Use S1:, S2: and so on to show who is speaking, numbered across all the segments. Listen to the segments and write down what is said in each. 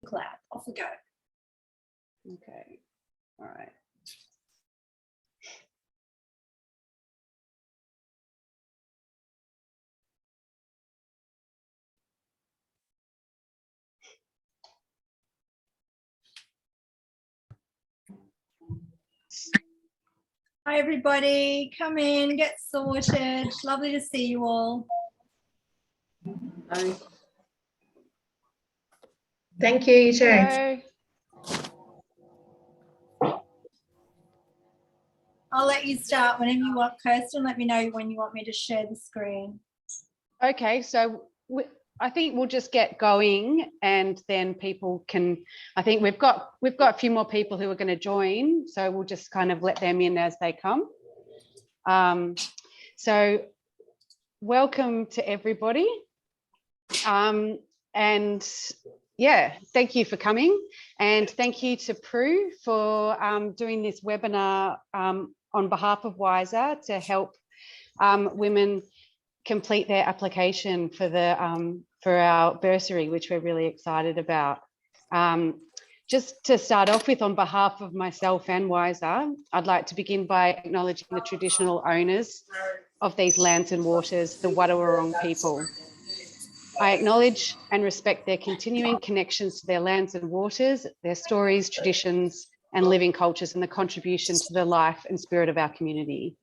S1: Cloud. Off we go.
S2: Okay. All right.
S1: Hi everybody, come in, get sorted. Lovely to see you all.
S3: Thank you, you too.
S2: Hello.
S1: I'll let you start whenever you want, Kirsten. Let me know when you want me to share the screen.
S2: Okay, so I think we'll just get going, and then people can. I think we've got a few more people who are going to join, so we'll just kind of let them in as they come. So welcome to everybody, and yeah, thank you for coming, and thank you to Prue for doing this webinar on behalf of WISA to help women complete their application for the for our bursary, which we're really excited about. Just to start off with, on behalf of myself and WISA, I'd like to begin by acknowledging the traditional owners of these lands and waters, the Wadawurrung people. I acknowledge and respect their continuing connections to their lands and waters, their stories, traditions, and living cultures, and the contribution to the life and spirit of our community.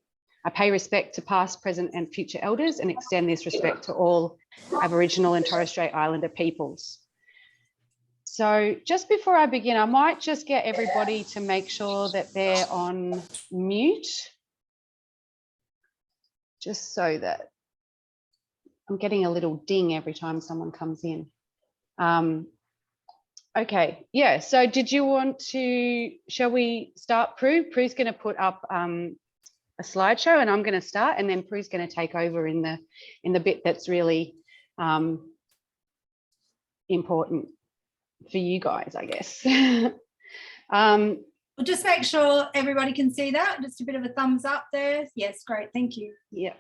S2: I pay respect to past, present, and future elders, and extend this respect to all Aboriginal and Torres Strait Islander peoples. So just before I begin, I might just get everybody to make sure that they're on mute, just so that I'm getting a little ding every time someone comes in. Okay, yeah, so did you want to, shall we start, Prue? Prue's going to put up a slideshow, and I'm going to start, and then Prue's going to take over in the bit that's really important for you guys, I guess.
S1: We'll just make sure everybody can see that. Just a bit of a thumbs up there. Yes, great, thank you.
S2: Yeah,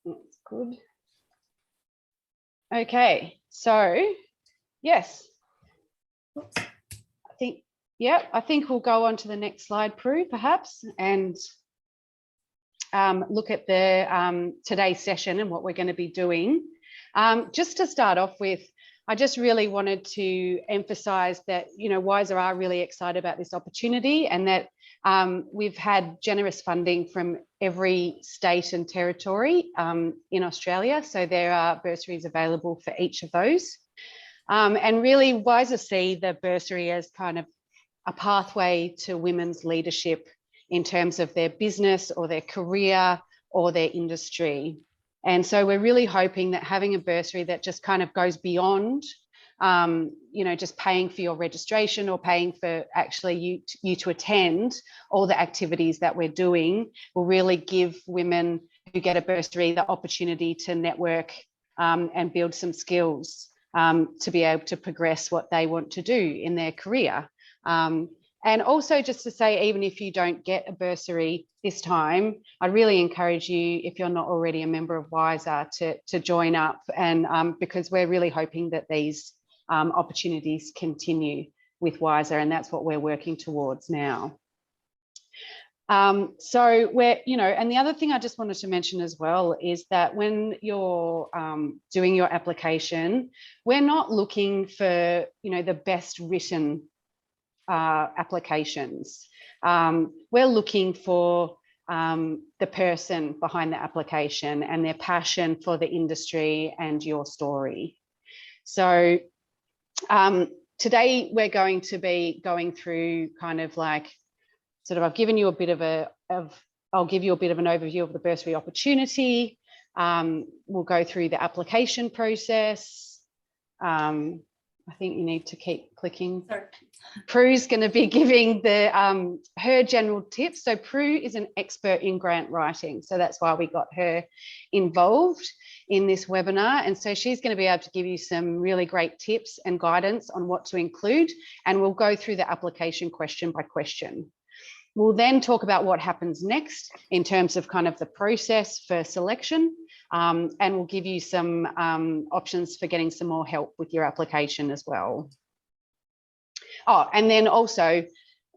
S2: that's good. Okay, so yes, I think we'll go on to the next slide, Prue, perhaps, and look at the today's session and what we're going to be doing. Just to start off with, I just really wanted to emphasise that, you know, WISA are really excited about this opportunity, and that we've had generous funding from every state and territory in Australia. So there are bursaries available for each of those. And really, WISA see the bursary as kind of a pathway to women's leadership in terms of their business or their career or their industry. And so we're really hoping that having a bursary that just kind of goes beyond, you know, just paying for your registration or paying for actually you to attend all the activities that we're doing will really give women who get a bursary the opportunity to network and build some skills to be able to progress what they want to do in their career. And also just to say, even if you don't get a bursary this time, I really encourage you, if you're not already a member of WISA, to join up, and because we're really hoping that these opportunities continue with WISA, and that's what we're working towards now. So we're, you know, and the other thing I just wanted to mention as well is that when you're doing your application, we're not looking for, you know, the best written applications. We're looking for the person behind the application and their passion for the industry and your story. So today we're going to be going through kind of like, sort of, I've given you a bit of I'll give you a bit of an overview of the bursary opportunity. We'll go through the application process. I think you need to keep clicking. Sorry. Prue's going to be giving the her general tips. So Prue is an expert in grant writing, so that's why we got her involved in this webinar. And so she's going to be able to give you some really great tips and guidance on what to include, and we'll go through the application question by question. We'll then talk about what happens next in terms of kind of the process for selection. and we'll give you some options for getting some more help with your application as well. Oh, and then also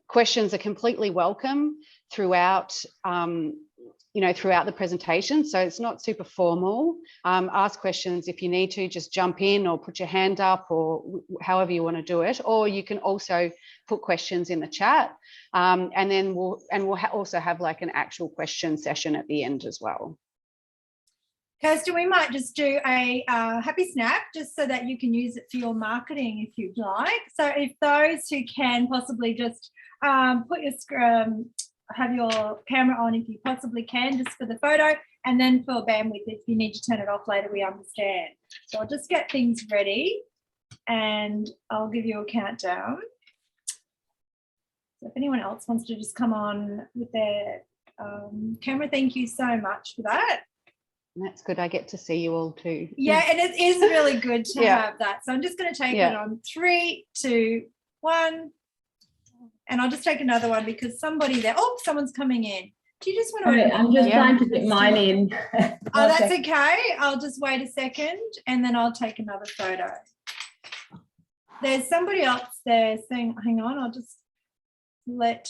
S2: questions are completely welcome throughout, throughout the presentation. So it's not super formal. Ask questions if you need to, just jump in or put your hand up or however you want to do it. Or you can also put questions in the chat. And then we'll also have like an actual question session at the end as well.
S1: Kirsten, we might just do a happy snap just so that you can use it for your marketing if you'd like. So if those who can possibly just put your have your camera on if you possibly can, just for the photo, and then for bandwidth if you need to turn it off later, we understand. So I'll just get things ready and I'll give you a countdown. So if anyone else wants to just come on with their camera, thank you so much for that.
S2: That's good. I get to see you all too.
S1: Yeah, and it is really good to have that. So I'm just going to take it on 3, 2, 1. And I'll just take another one because somebody there. Oh, someone's coming in. Do you just want to?
S3: I'm just trying to get mine in.
S1: Oh, that's okay. I'll just wait a second and then I'll take another photo. There's somebody else there saying, hang on, I'll just let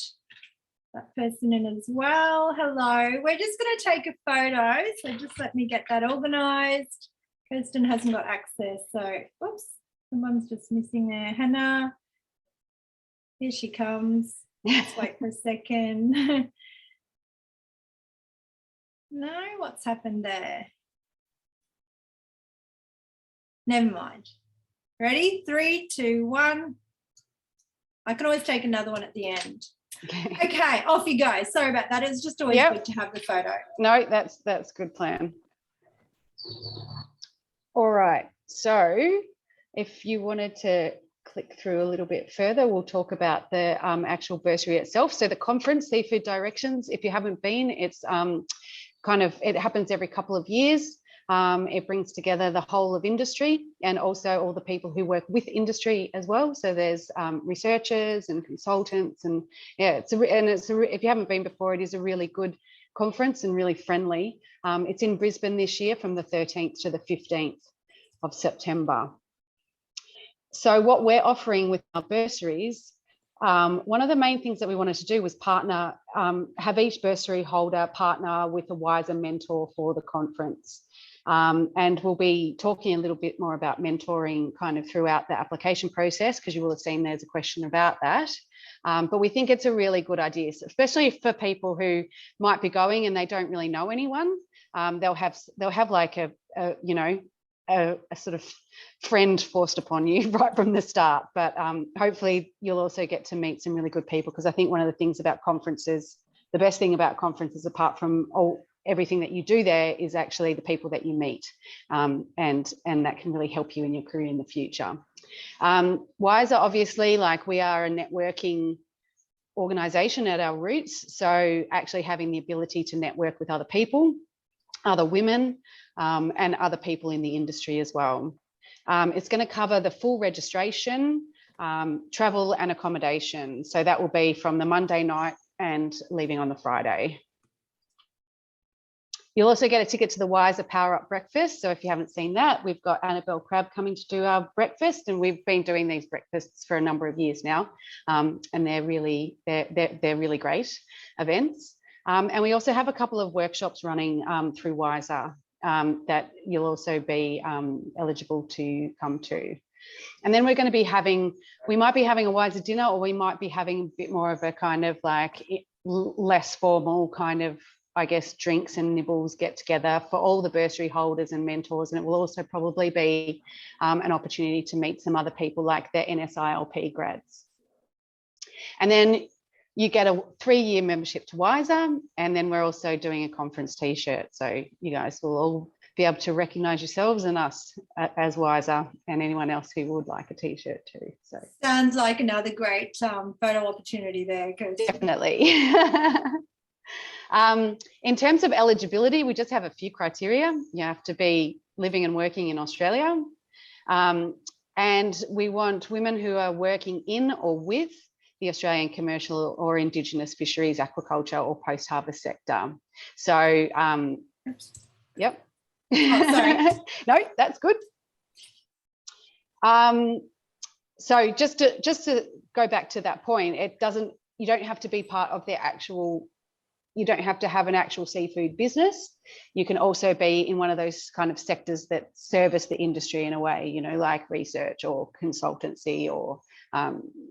S1: that person in as well. Hello. We're just going to take a photo. So just let me get that organised. Kirsten hasn't got access. So, oops, someone's just missing there. Hannah. Here she comes. Let's wait for a second. No, what's happened there? Never mind. Ready? 3, 2, 1. I can always take another one at the end. Okay, off you go. Sorry about that. It's just always good to have the photo.
S2: No, that's a good plan. All right. So if you wanted to click through a little bit further, we'll talk about the actual bursary itself. So the conference, Seafood Directions, if you haven't been, it's it happens every couple of years. It brings together the whole of industry and also all the people who work with industry as well. So there's researchers and consultants, and if you haven't been before, it is a really good conference and really friendly. It's in Brisbane this year from the 13th to the 15th of September. So what we're offering with our bursaries, one of the main things that we wanted to do was partner, have each bursary holder partner with a WISA mentor for the conference. And we'll be talking a little bit more about mentoring kind of throughout the application process, because you will have seen there's a question about that. But we think it's a really good idea, especially for people who might be going and they don't really know anyone. They'll have like a sort of friend forced upon you right from the start. But hopefully you'll also get to meet some really good people, because I think one of the things about conferences, the best thing about conferences, apart from everything that you do there, is actually the people that you meet, and that can really help you in your career in the future. WISA, obviously, like, we are a networking organisation at our roots, so actually having the ability to network with other people, other women, and other people in the industry as well. It's going to cover the full registration, travel and accommodation. So that will be from the Monday night and leaving on the Friday. You'll also get a ticket to the WISA Power Up Breakfast. So if you haven't seen that, we've got Annabelle Crabb coming to do our breakfast, and we've been doing these breakfasts for a number of years now, and they're really great events. And we also have a couple of workshops running through WISA that you'll also be eligible to come to. And then we're going to be we might be having a WISA dinner, or we might be having a bit more of a kind of like less formal kind of, I guess, drinks and nibbles get together for all the bursary holders and mentors. And it will also probably be an opportunity to meet some other people like the NSILP grads. And then you get a 3-year membership to WISA, and then we're also doing a conference t-shirt. So you guys will all be able to recognise yourselves and us as WISA, and anyone else who would like a t-shirt too. So
S1: sounds like another great photo opportunity there.
S2: Definitely. In terms of eligibility, we just have a few criteria. You have to be living and working in Australia. And we want women who are working in or with the Australian commercial or Indigenous fisheries, aquaculture or post-harvest sector. So, yep.
S1: Oh, sorry.
S2: No, that's good. So just to go back to that point, you don't have to be part of the actual, you don't have to have an actual seafood business. You can also be in one of those kind of sectors that service the industry in a way, you know, like research or consultancy or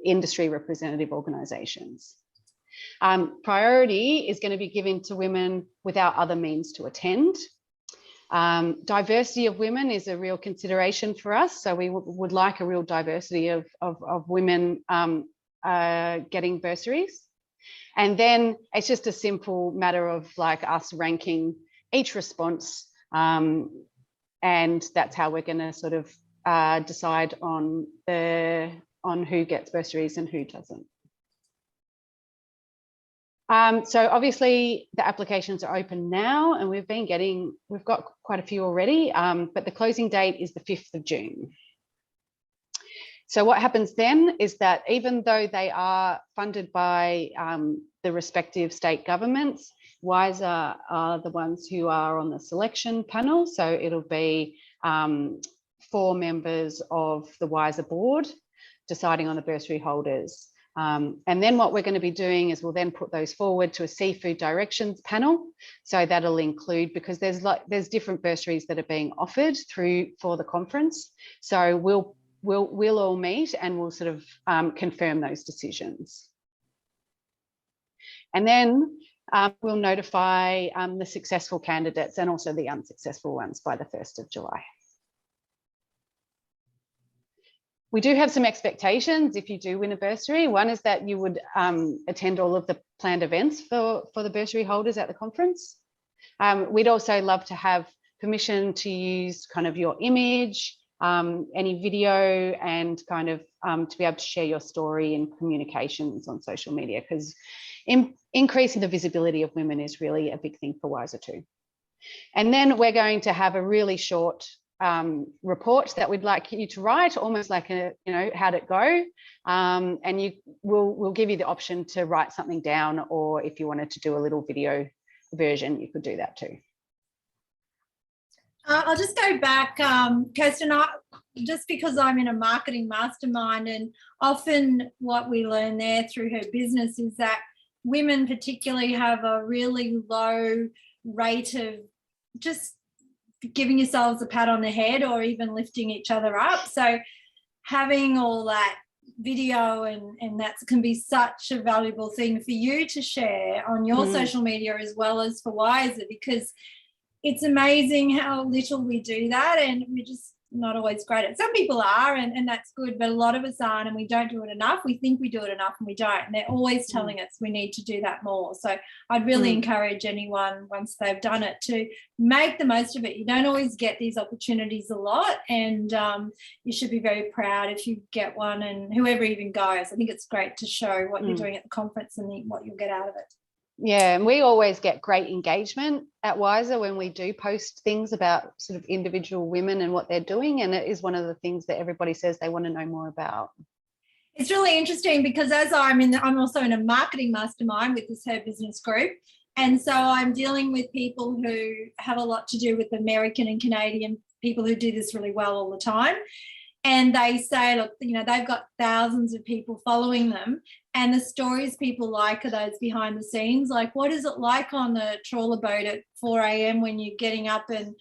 S2: industry representative organisations. Priority is going to be given to women without other means to attend. Diversity of women is a real consideration for us. So we would like a real diversity of women getting bursaries. And then it's just a simple matter of like us ranking each response. And that's how we're going to sort of decide on who gets bursaries and who doesn't. So obviously the applications are open now, and we've got quite a few already, but the closing date is the 5th of June. So what happens then is that even though they are funded by the respective state governments, WISA are the ones who are on the selection panel. So it'll be 4 members of the WISA board deciding on the bursary holders. And then what we're going to be doing is we'll then put those forward to a seafood directions panel. So that'll include, because there's different bursaries that are being offered for the conference. So we'll all meet and we'll sort of confirm those decisions. And then we'll notify the successful candidates and also the unsuccessful ones by the 1st of July. We do have some expectations if you do win a bursary. One is that you would attend all of the planned events for the bursary holders at the conference. We'd also love to have permission to use kind of your image, any video, and kind of to be able to share your story and communications on social media, because increasing the visibility of women is really a big thing for WISA too. And then we're going to have a really short report that we'd like you to write, almost like a, you know, how'd it go? And we'll give you the option to write something down, or if you wanted to do a little video version, you could do that too.
S1: I'll just go back, Kirsten, just because I'm in a marketing mastermind, and often what we learn there through her business is that women particularly have a really low rate of just giving yourselves a pat on the head or even lifting each other up. So having all that video and that can be such a valuable thing for you to share on your social media as well as for WISA, because it's amazing how little we do that, and we're just not always great at it. Some people are, and that's good, but a lot of us aren't, and we don't do it enough. We think we do it enough and we don't, and they're always telling us we need to do that more. So I'd really encourage anyone, once they've done it, to make the most of it. You don't always get these opportunities a lot, and you should be very proud if you get one, and whoever even goes. I think it's great to show what you're doing at the conference and what you'll get out of it.
S2: Yeah, and we always get great engagement at WISA when we do post things about sort of individual women and what they're doing, and it is one of the things that everybody says they want to know more about.
S1: It's really interesting because as I'm also in a marketing mastermind with this Her Business group, and so I'm dealing with people who have a lot to do with American and Canadian people who do this really well all the time. And they say, look, you know, they've got thousands of people following them, and the stories people like are those behind the scenes. Like, what is it like on the trawler boat at 4 a.m. when you're getting up and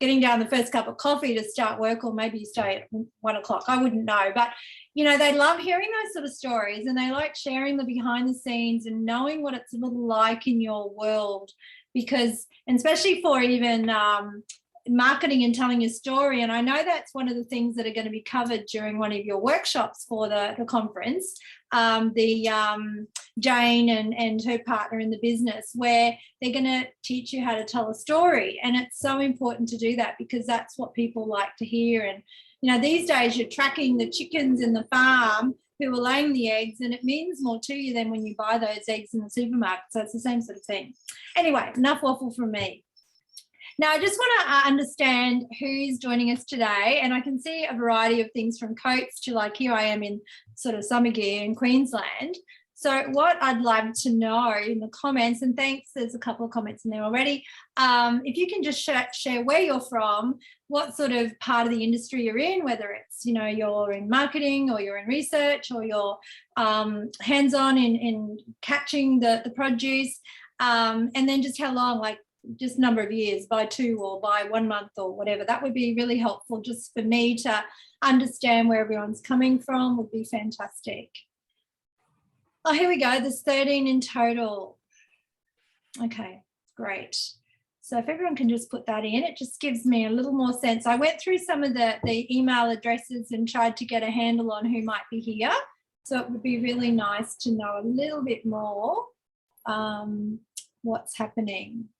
S1: getting down the first cup of coffee to start work, or maybe you stay at 1 o'clock? I wouldn't know. But, you know, they love hearing those sort of stories, and they like sharing the behind the scenes and knowing what it's a little like in your world, because, and especially for even marketing and telling your story. And I know that's one of the things that are going to be covered during one of your workshops for the conference, Jane and her partner in the business, where they're going to teach you how to tell a story. And it's so important to do that, because that's what people like to hear. And, you know, these days you're tracking the chickens in the farm who are laying the eggs, and it means more to you than when you buy those eggs in the supermarket. So it's the same sort of thing. Anyway, enough waffle from me. Now, I just want to understand who's joining us today, and I can see a variety of things from coats to, like, here I am in sort of summer gear in Queensland. So what I'd love to know in the comments, and thanks, there's a couple of comments in there already, if you can just share where you're from, what sort of part of the industry you're in, whether it's, you're in marketing or you're in research or you're hands-on in catching the produce, and then just how long, like just number of years, by 2 or by 1 month or whatever. That would be really helpful just for me to understand where everyone's coming from, would be fantastic. Oh, here we go. There's 13 in total. Okay, great. So if everyone can just put that in, it just gives me a little more sense. I went through some of the email addresses and tried to get a handle on who might be here. So it would be really nice to know a little bit more what's happening,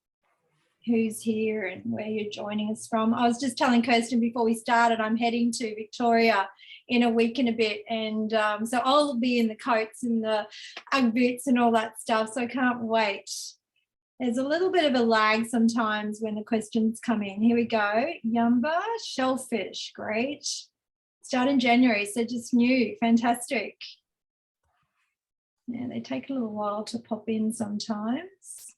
S1: who's here and where you're joining us from. I was just telling Kirsten before we started, I'm heading to Victoria in a week and a bit, and so I'll be in the coats and the Ugg boots and all that stuff, so I can't wait. There's a little bit of a lag sometimes when the questions come in. Here we go. Yumba, shellfish, great. Start in January, so just new, fantastic. Yeah, they take a little while to pop in sometimes.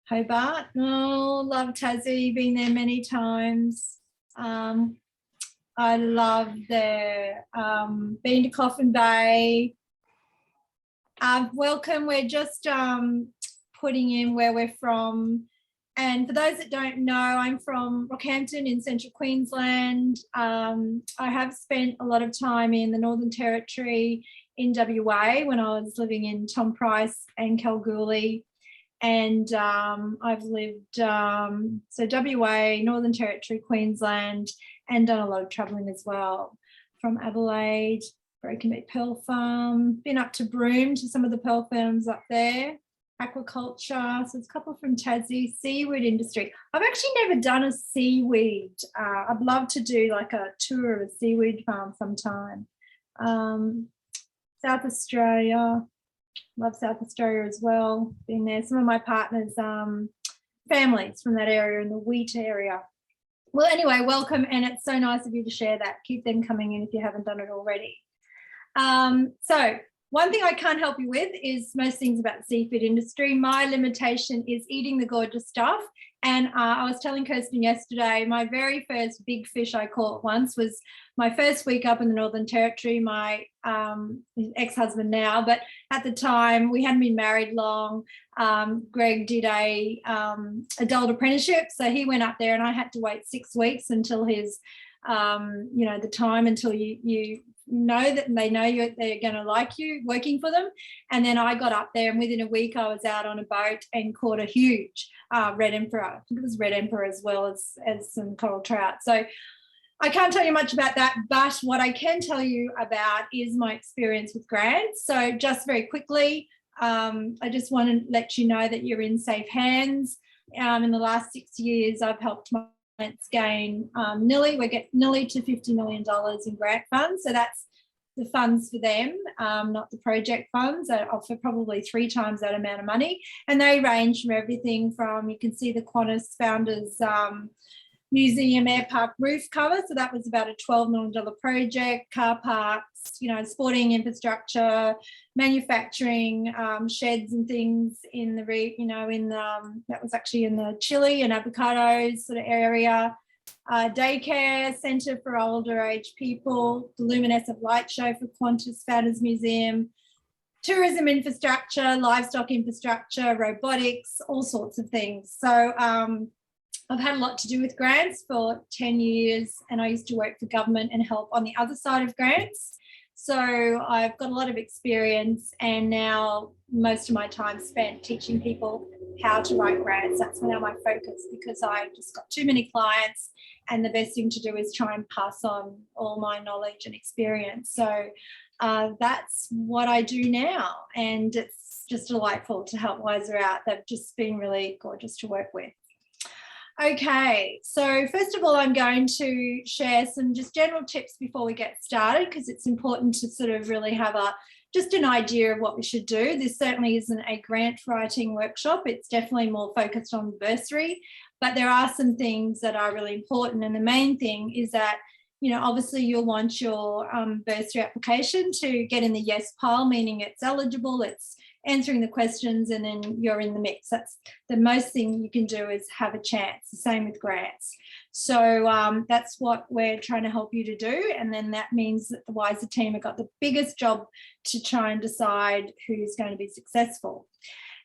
S1: Hobart, oh, love Tassie, been there many times. I love their been to Coffin Bay. Welcome, we're just putting in where we're from. And for those that don't know, I'm from Rockhampton in central Queensland. I have spent a lot of time in the Northern Territory in WA when I was living in Tom Price and Kalgoorlie. And I've lived, so WA, Northern Territory, Queensland, and done a lot of travelling as well. From Adelaide, Broken Bay Pearl Farm, been up to Broome to some of the pearl farms up there, aquaculture, so there's a couple from Tassie, seaweed industry. I've actually never done a seaweed. I'd love to do like a tour of a seaweed farm sometime. South Australia. Love South Australia as well, been there. Some of my partners' families from that area, in the wheat area. Well, anyway, welcome, and it's so nice of you to share that. Keep them coming in if you haven't done it already. So one thing I can't help you with is most things about the seafood industry. My limitation is eating the gorgeous stuff. And I was telling Kirsten yesterday, my very first big fish I caught once was my first week up in the Northern Territory, my ex-husband now, but at the time we hadn't been married long. Greg did a adult apprenticeship, so he went up there and I had to wait 6 weeks until his, the time until you know that they know they're going to like you working for them. And then I got up there and within a week I was out on a boat and caught a huge red emperor. I think it was red emperor as well as some coral trout. So I can't tell you much about that, but what I can tell you about is my experience with grants. So just very quickly, I just want to let you know that you're in safe hands. In the last 6 years, I've helped my clients gain we get nearly to $50 million in grant funds. So that's the funds for them, not the project funds. I offer probably 3 times that amount of money. And they range from everything from, you can see the Qantas Founders Museum Air Park roof cover. So that was about a $12 million project, car parks, sporting infrastructure, manufacturing, sheds and things in the, that was actually in the chili and avocados sort of area. Daycare centre for older age people, the luminescent light show for Qantas Founders Museum, tourism infrastructure, livestock infrastructure, robotics, all sorts of things. So I've had a lot to do with grants for 10 years, and I used to work for government and help on the other side of grants. So I've got a lot of experience, and now most of my time spent teaching people how to write grants. That's now my focus, because I've just got too many clients, and the best thing to do is try and pass on all my knowledge and experience. So that's what I do now, and it's just delightful to help WISA out. They've just been really gorgeous to work with. Okay, so first of all, I'm going to share some just general tips before we get started, because it's important to sort of really have just an idea of what we should do. This certainly isn't a grant writing workshop. It's definitely more focused on bursary, but there are some things that are really important. And the main thing is that obviously you'll want your bursary application to get in the yes pile, meaning it's eligible, it's answering the questions, and then you're in the mix. That's the most thing you can do, is have a chance. The same with grants. So that's what we're trying to help you to do. And then that means that the WISA team have got the biggest job to try and decide who's going to be successful.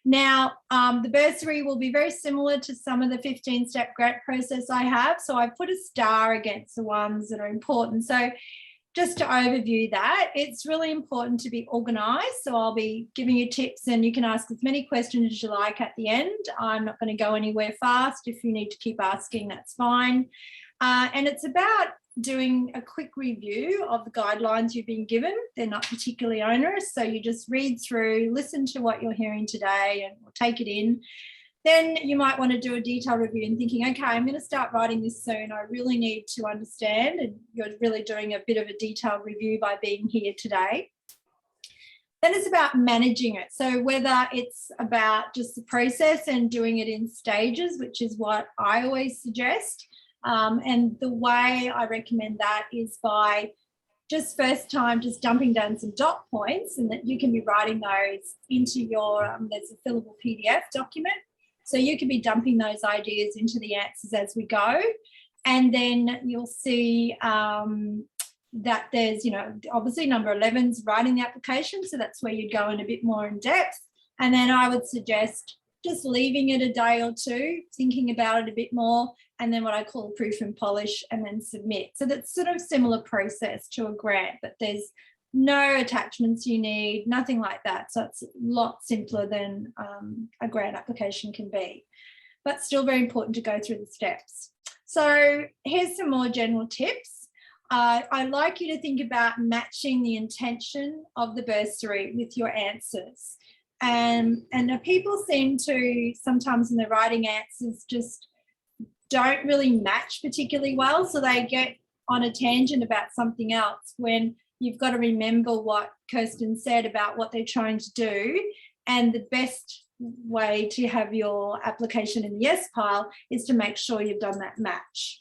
S1: Now, the bursary will be very similar to some of the 15-step grant process I have. So I put a star against the ones that are important. So just to overview that, it's really important to be organised. So I'll be giving you tips, and you can ask as many questions as you like at the end. I'm not going to go anywhere fast. If you need to keep asking, that's fine. And it's about doing a quick review of the guidelines you've been given. They're not particularly onerous, so you just read through, listen to what you're hearing today, and take it in. Then you might want to do a detailed review and thinking, okay, I'm going to start writing this soon. I really need to understand, and you're really doing a bit of a detailed review by being here today. Then it's about managing it. So whether it's about just the process and doing it in stages, which is what I always suggest. And the way I recommend that is by just first time, just dumping down some dot points, and that you can be writing those into your, there's a fillable PDF document. So you can be dumping those ideas into the answers as we go. And then you'll see that there's, obviously number 11's writing the application. So that's where you'd go in a bit more in depth. And then I would suggest just leaving it a day or two, thinking about it a bit more, and then what I call proof and polish, and then submit. So that's sort of similar process to a grant, but there's no attachments you need, nothing like that. So it's a lot simpler than a grant application can be, but still very important to go through the steps. So here's some more general tips. I'd like you to think about matching the intention of the bursary with your answers. And people seem to, sometimes in their writing answers, just don't really match particularly well. So they get on a tangent about something else, when you've got to remember what Kirsten said about what they're trying to do. And the best way to have your application in the yes pile is to make sure you've done that match.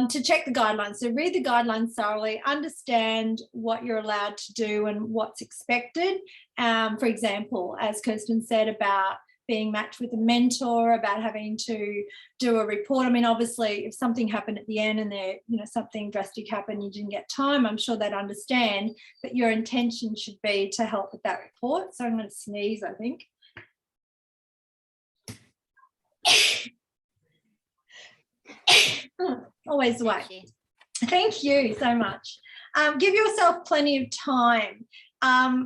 S1: To check the guidelines. So read the guidelines thoroughly, understand what you're allowed to do and what's expected. For example, as Kirsten said about being matched with a mentor, about having to do a report. I mean, obviously, if something happened at the end and there, something drastic happened, you didn't get time, I'm sure they'd understand, but your intention should be to help with that report. So I'm going to sneeze, I think. Always the way. Thank you so much. Give yourself plenty of time.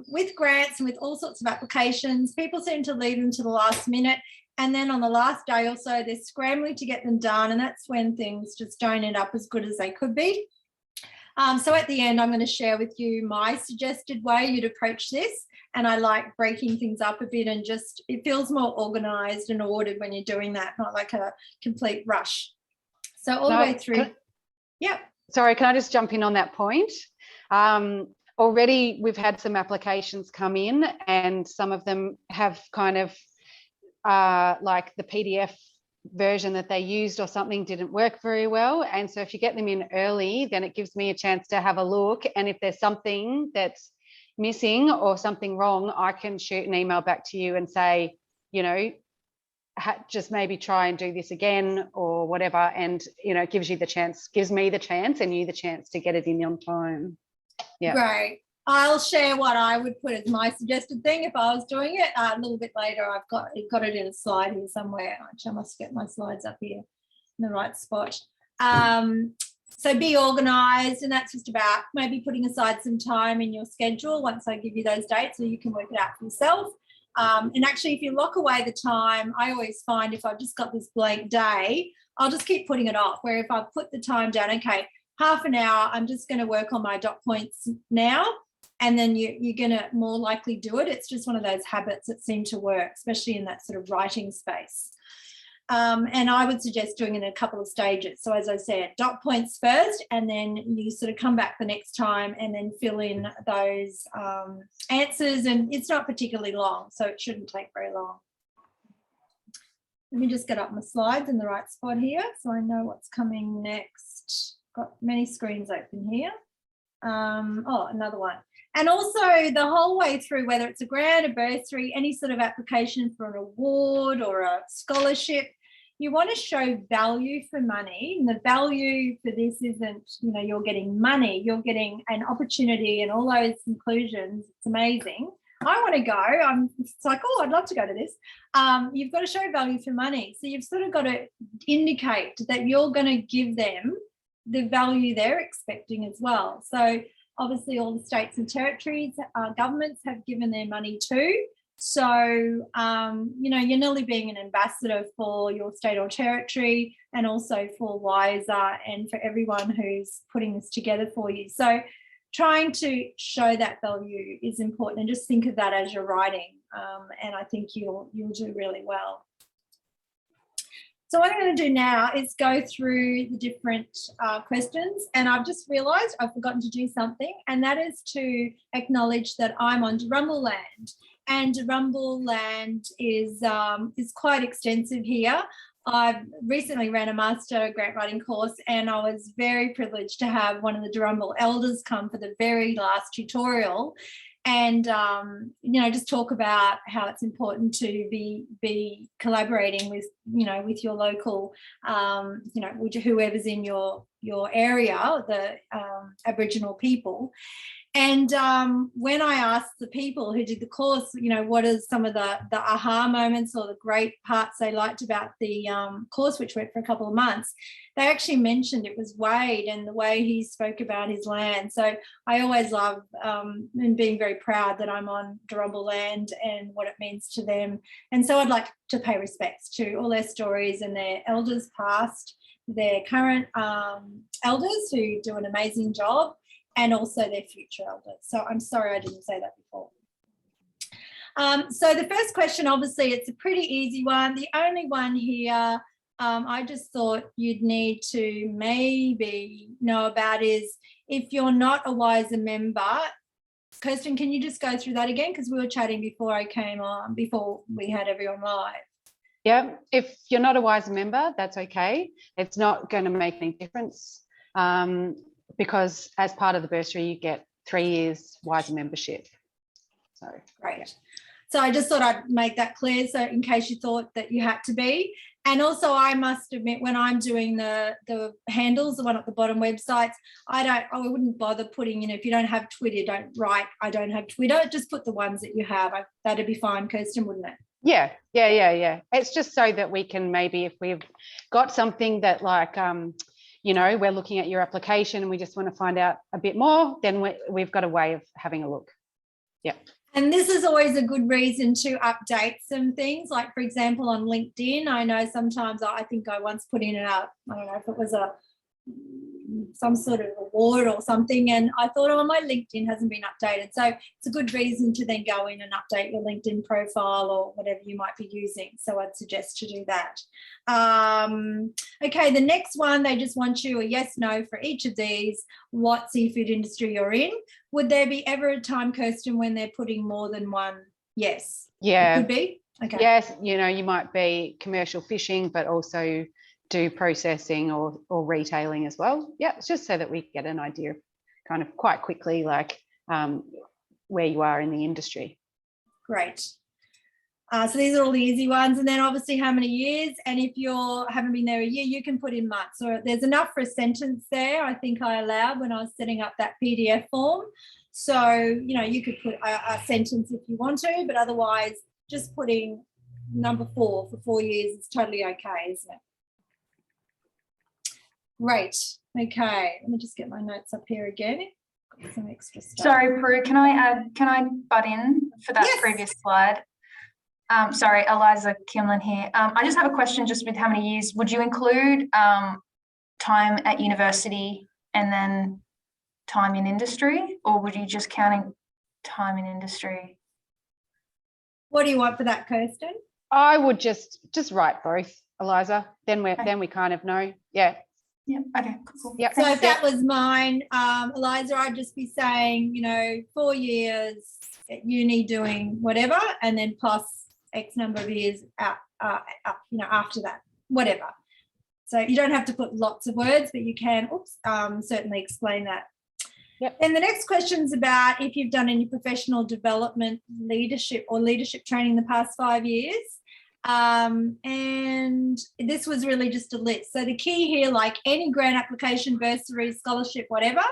S1: With grants and with all sorts of applications, people seem to leave them to the last minute, and then on the last day or so, they're scrambling to get them done, and that's when things just don't end up as good as they could be. So at the end, I'm going to share with you my suggested way you'd approach this, and I like breaking things up a bit, and just it feels more organised and ordered when you're doing that, not like a complete rush. So all the way through. Yeah.
S2: Sorry, can I just jump in on that point? Already we've had some applications come in, and some of them have kind of like the PDF version that they used or something didn't work very well. And so if you get them in early, then it gives me a chance to have a look. And if there's something that's missing or something wrong, I can shoot an email back to you and say, just maybe try and do this again or whatever. And, it gives you the chance, gives me the chance and you the chance to get it in on time. Yeah.
S1: Great. I'll share what I would put as my suggested thing if I was doing it. A little bit later, I've got it in a slide here somewhere. I must get my slides up here in the right spot. So be organised, and that's just about maybe putting aside some time in your schedule once I give you those dates, so you can work it out for yourself. And actually, if you lock away the time, I always find if I've just got this blank day, I'll just keep putting it off, where if I put the time down, okay, half an hour, I'm just going to work on my dot points now, and then you're going to more likely do it. It's just one of those habits that seem to work, especially in that sort of writing space. And I would suggest doing it in a couple of stages. So as I said, dot points first, and then you sort of come back the next time and then fill in those answers. And it's not particularly long, so it shouldn't take very long. Let me just get up my slides in the right spot here so I know what's coming next. got many screens open here. Oh, another one. And also the whole way through, whether it's a grant, a bursary, any sort of application for an award or a scholarship, you want to show value for money. And the value for this isn't, you know, you're getting money, you're getting an opportunity and all those inclusions. It's amazing. I want to go. It's like, oh, I'd love to go to this. You've got to show value for money. So you've sort of got to indicate that you're going to give them the value they're expecting as well. So obviously all the states and territories, governments have given their money too. So, you know, you're nearly being an ambassador for your state or territory and also for WISA and for everyone who's putting this together for you. So trying to show that value is important, and just think of that as you're writing, and I think you'll do really well. So what I'm going to do now is go through the different questions, and I've just realised I've forgotten to do something, and that is to acknowledge that I'm on Durrumbul land, and Durrumbul land is quite extensive here. I recently ran a master grant writing course, and I was very privileged to have one of the Durrumbul elders come for the very last tutorial, and you know, just talk about how it's important to be collaborating with, you know, with your local, you know, whoever's in your area, the Aboriginal people. And when I asked the people who did the course, you know, what are some of the aha moments or the great parts they liked about the course, which went for a couple of months, they actually mentioned it was Wade and the way he spoke about his land. So I always love and being very proud that I'm on Durrumbul land and what it means to them. And so I'd like to pay respects to all their stories and their elders past, their current elders who do an amazing job, and also their future elders. So I'm sorry I didn't say that before. So the first question, obviously, it's a pretty easy one. The only one here I just thought you'd need to maybe know about is if you're not a WISA member. Kirsten, can you just go through that again? Because we were chatting before I came on, before we had everyone live.
S2: Yeah, if you're not a WISA member, that's okay. It's not going to make any difference. Because as part of the bursary, you get 3 years WISA membership. So
S1: great.
S2: Yeah.
S1: So I just thought I'd make that clear, so in case you thought that you had to be. And also, I must admit, when I'm doing the handles, the one at the bottom websites, I wouldn't bother putting, you know, if you don't have Twitter, don't write, I don't have Twitter. Just put the ones that you have. That'd be fine, Kirsten, wouldn't it?
S2: Yeah. It's just so that we can maybe, if we've got something that like, you know, we're looking at your application and we just want to find out a bit more, then we've got a way of having a look. Yeah.
S1: And this is always a good reason to update some things. Like, for example, on LinkedIn, I know sometimes I think I once put in I don't know if it was some sort of award or something, and I thought, oh, my LinkedIn hasn't been updated. So it's a good reason to then go in and update your LinkedIn profile or whatever you might be using. So I'd suggest to do that. Okay, the next one, they just want you a yes, no for each of these. What seafood industry you're in. Would there be ever a time, Kirsten, when they're putting more than one yes?
S2: Yeah.
S1: It could be? Okay.
S2: Yes, you know, you might be commercial fishing, but also do processing or retailing as well. Yeah, it's just so that we get an idea kind of quite quickly, like where you are in the industry.
S1: Great. So these are all the easy ones. And then obviously how many years, and if you haven't been there a year, you can put in months, or there's enough for a sentence there. I think I allowed when I was setting up that PDF form. So, you know, you could put a sentence if you want to, but otherwise just putting number 4 for 4 years is totally okay, isn't it? Great. Okay, let me just get my notes up here again. Got some extra stuff.
S3: Sorry, Prue, can I butt in for that previous slide? Sorry, Eliza Kimlin here. I just have a question just with how many years. Would you include time at university and then time in industry, or would you just counting time in industry?
S1: What do you want for that, Kirsten?
S2: I would just write both, Eliza. Then we kind of know. Yeah.
S3: Yeah. Okay. Cool.
S2: Yep.
S1: So if that was mine, Eliza, I'd just be saying, you know, 4 years at uni doing whatever, and then plus X number of years out, you know, after that, whatever. So you don't have to put lots of words, but you can certainly explain that.
S2: Yep.
S1: And the next question is about if you've done any professional development, leadership training in the past 5 years. And this was really just a list. So the key here, like any grant application, bursary, scholarship, whatever,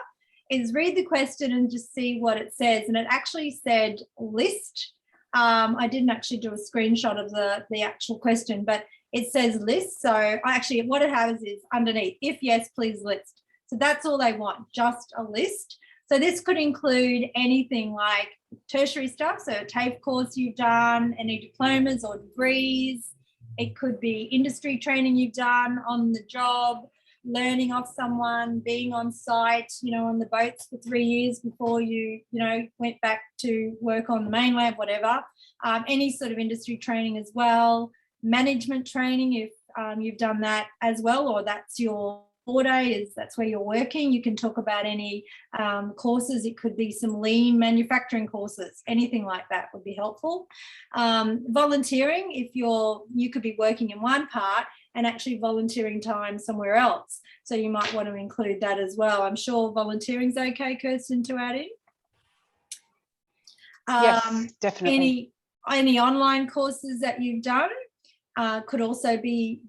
S1: is read the question and just see what it says. And it actually said list. I didn't actually do a screenshot of the actual question, but it says list. So actually what it has is underneath, if yes, please list. So that's all they want, just a list. So this could include anything like tertiary stuff, so a TAFE course you've done, any diplomas or degrees. It could be industry training you've done on the job, learning off someone, being on site, on the boats for 3 years before you, went back to work on the mainland, whatever. Any sort of industry training as well. Management training, if you've done that as well, or that's your forte, that's where you're working. You can talk about any courses. It could be some lean manufacturing courses, anything like that would be helpful. Volunteering, if you could be working in one part and actually volunteering time somewhere else. So you might want to include that as well. I'm sure volunteering's okay, Kirsten, to add in.
S2: Yes, definitely.
S1: Any online courses that you've done could also be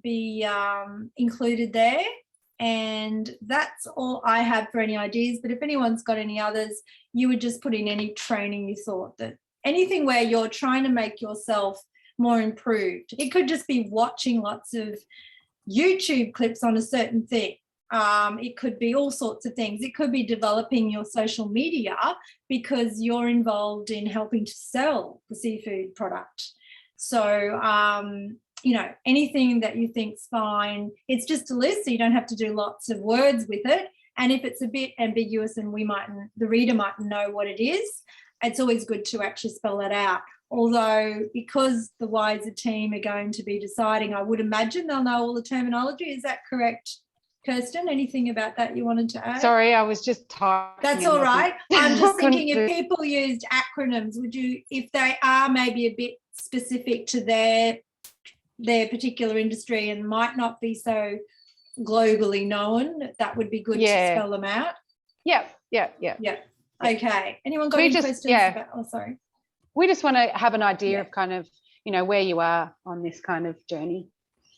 S1: included there. And that's all I have for any ideas. But if anyone's got any others, you would just put in any training you thought, that anything where you're trying to make yourself more improved. It could just be watching lots of YouTube clips on a certain thing. It could be all sorts of things. It could be developing your social media because you're involved in helping to sell the seafood product. So, anything that you think's fine. It's just a list, so you don't have to do lots of words with it. And if it's a bit ambiguous and the reader mightn't know what it is, it's always good to actually spell that out. Although, because the WISA team are going to be deciding, I would imagine they'll know all the terminology. Is that correct, Kirsten? Anything about that you wanted to add?
S2: Sorry, I was just typing.
S1: That's all right. I'm just thinking if people used acronyms, if they are maybe a bit specific to their particular industry and might not be so globally known, that would be good to spell them out. Yeah. Okay. Anyone got any questions? Sorry.
S2: We just want to have an idea of kind of, where you are on this kind of journey.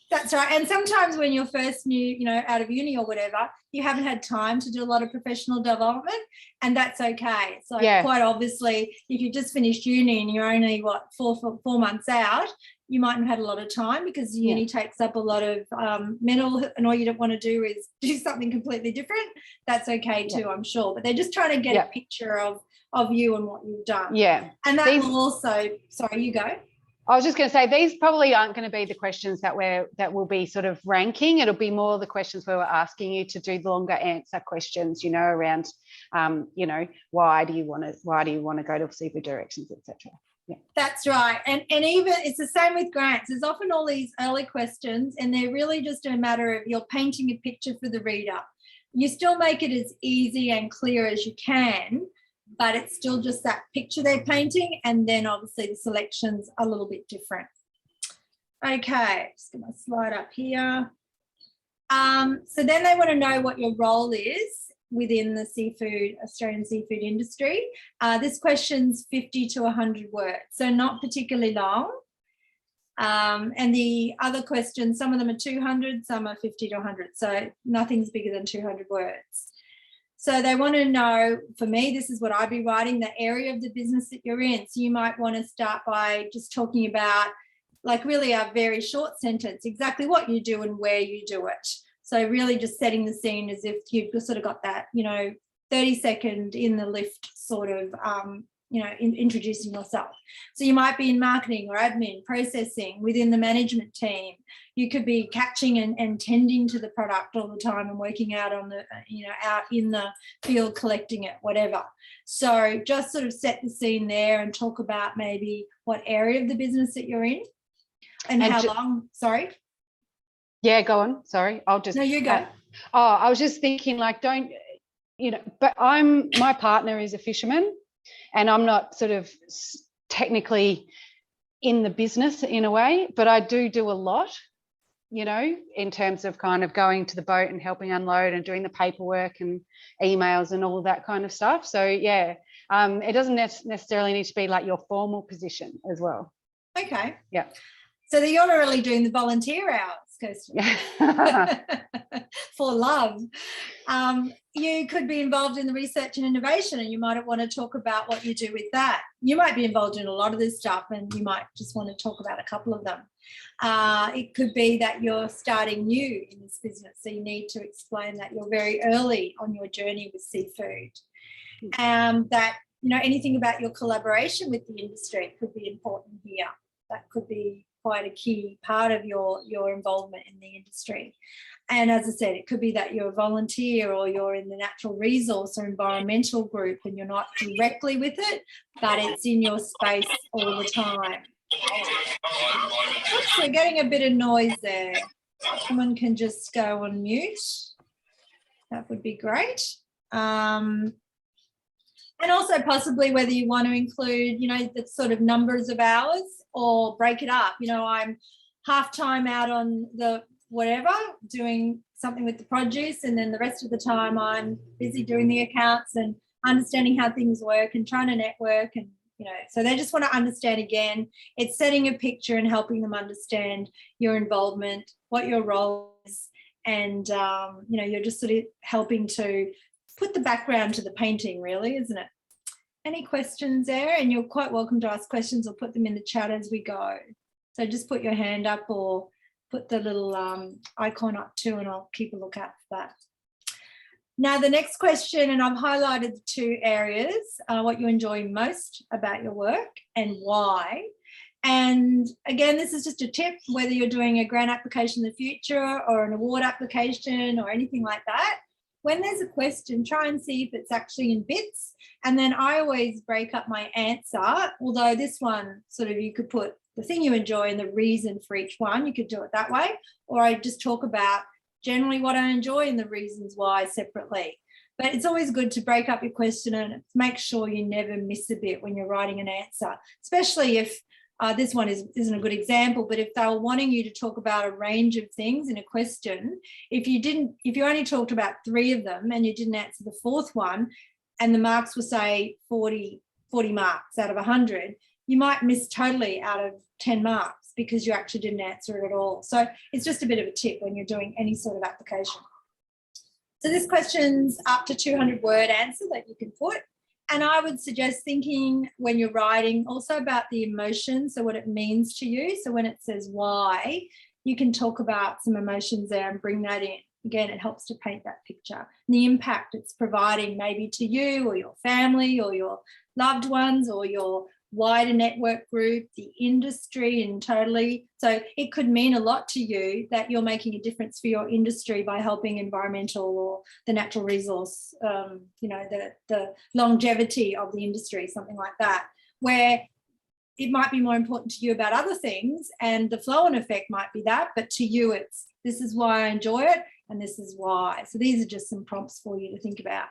S1: That's right. And sometimes when you're first new, out of uni or whatever, you haven't had time to do a lot of professional development, and that's okay. So quite obviously, if you just finished uni and you're only, 4 months out, you mightn't have had a lot of time because uni takes up a lot of mental, and all you don't want to do is do something completely different. That's okay too, I'm sure. But they're just trying to get a picture of you and what you've done. Yeah. And that will also, sorry, you go.
S2: I was just going to say, these probably aren't going to be the questions that will be sort of ranking. It'll be more the questions where we're asking you to do the longer answer questions, around, why do you want to go to seafood directions, etc. Yeah.
S1: That's right. And even it's the same with grants. There's often all these early questions, and they're really just a matter of you're painting a picture for the reader. You still make it as easy and clear as you can, but it's still just that picture they're painting, and then obviously the selection's a little bit different. Okay, just get my slide up here. So then they want to know what your role is within the Australian seafood industry. This question's 50 to 100 words, so not particularly long. And the other questions, some of them are 200, some are 50 to 100, so nothing's bigger than 200 words. So they want to know, for me, this is what I'd be writing, the area of the business that you're in. So you might want to start by just talking about, like, really a very short sentence, exactly what you do and where you do it. So really just setting the scene as if you've sort of got that, 30-second in the lift sort of, introducing yourself. So you might be in marketing or admin, processing, within the management team. You could be catching and tending to the product all the time and working out on the, out in the field collecting it, whatever. So just sort of set the scene there and talk about maybe what area of the business that you're in and how long. Sorry.
S2: Yeah, go on. Sorry.
S1: No, you go.
S2: I was just thinking, like, but my partner is a fisherman, and I'm not sort of technically in the business in a way, but I do a lot. you know, in terms of kind of going to the boat and helping unload and doing the paperwork and emails and all of that kind of stuff. So yeah, it doesn't necessarily need to be like your formal position as well.
S1: Okay.
S2: Yeah.
S1: So that you're really doing the volunteer hours, Kirsten, for love. You could be involved in the research and innovation, and you might want to talk about what you do with that. You might be involved in a lot of this stuff, and you might just want to talk about a couple of them. It could be that you're starting new in this business, so you need to explain that you're very early on your journey with seafood. That, you know, anything about your collaboration with the industry could be important here. That could be quite a key part of your involvement in the industry. And as I said, it could be that you're a volunteer or you're in the natural resource or environmental group and you're not directly with it, but it's in your space all the time. Oops, we're getting a bit of noise there. Someone can just go on mute. That would be great. And also possibly whether you want to include, you know, the sort of numbers of hours or break it up. You know, I'm half time out on the whatever, doing something with the produce, and then the rest of the time I'm busy doing the accounts and understanding how things work and trying to network. And, you know, so they just want to understand again, it's setting a picture and helping them understand your involvement, what your role is, and, you know, you're just sort of helping to put the background to the painting, really, isn't it? Any questions there? And you're quite welcome to ask questions or put them in the chat as we go. So just put your hand up or put the little icon up too, and I'll keep a look out for that. Now, the next question, and I've highlighted the two areas, what you enjoy most about your work and why. And again, this is just a tip, whether you're doing a grant application in the future or an award application or anything like that. When there's a question, try and see if it's actually in bits. And then I always break up my answer, although this one sort of you could put the thing you enjoy and the reason for each one. You could do it that way. Or I just talk about generally what I enjoy and the reasons why separately. But it's always good to break up your question and make sure you never miss a bit when you're writing an answer, especially if this one isn't a good example, but if they were wanting you to talk about a range of things in a question, if you only talked about 3 of them and you didn't answer the 4th one, and the marks were say 40 marks out of 100, you might miss totally out of 10 marks because you actually didn't answer it at all. So it's just a bit of a tip when you're doing any sort of application. So this question's up to 200-word answer that you can put. And I would suggest thinking when you're writing also about the emotion, so what it means to you. So when it says why, you can talk about some emotions there and bring that in. Again, it helps to paint that picture. And the impact it's providing maybe to you or your family or your loved ones or your wider network group, the industry and totally. So it could mean a lot to you that you're making a difference for your industry by helping environmental or the natural resource, you know, the longevity of the industry, something like that, where it might be more important to you about other things and the flow-on effect might be that, but to you it's, this is why I enjoy it and this is why. So these are just some prompts for you to think about.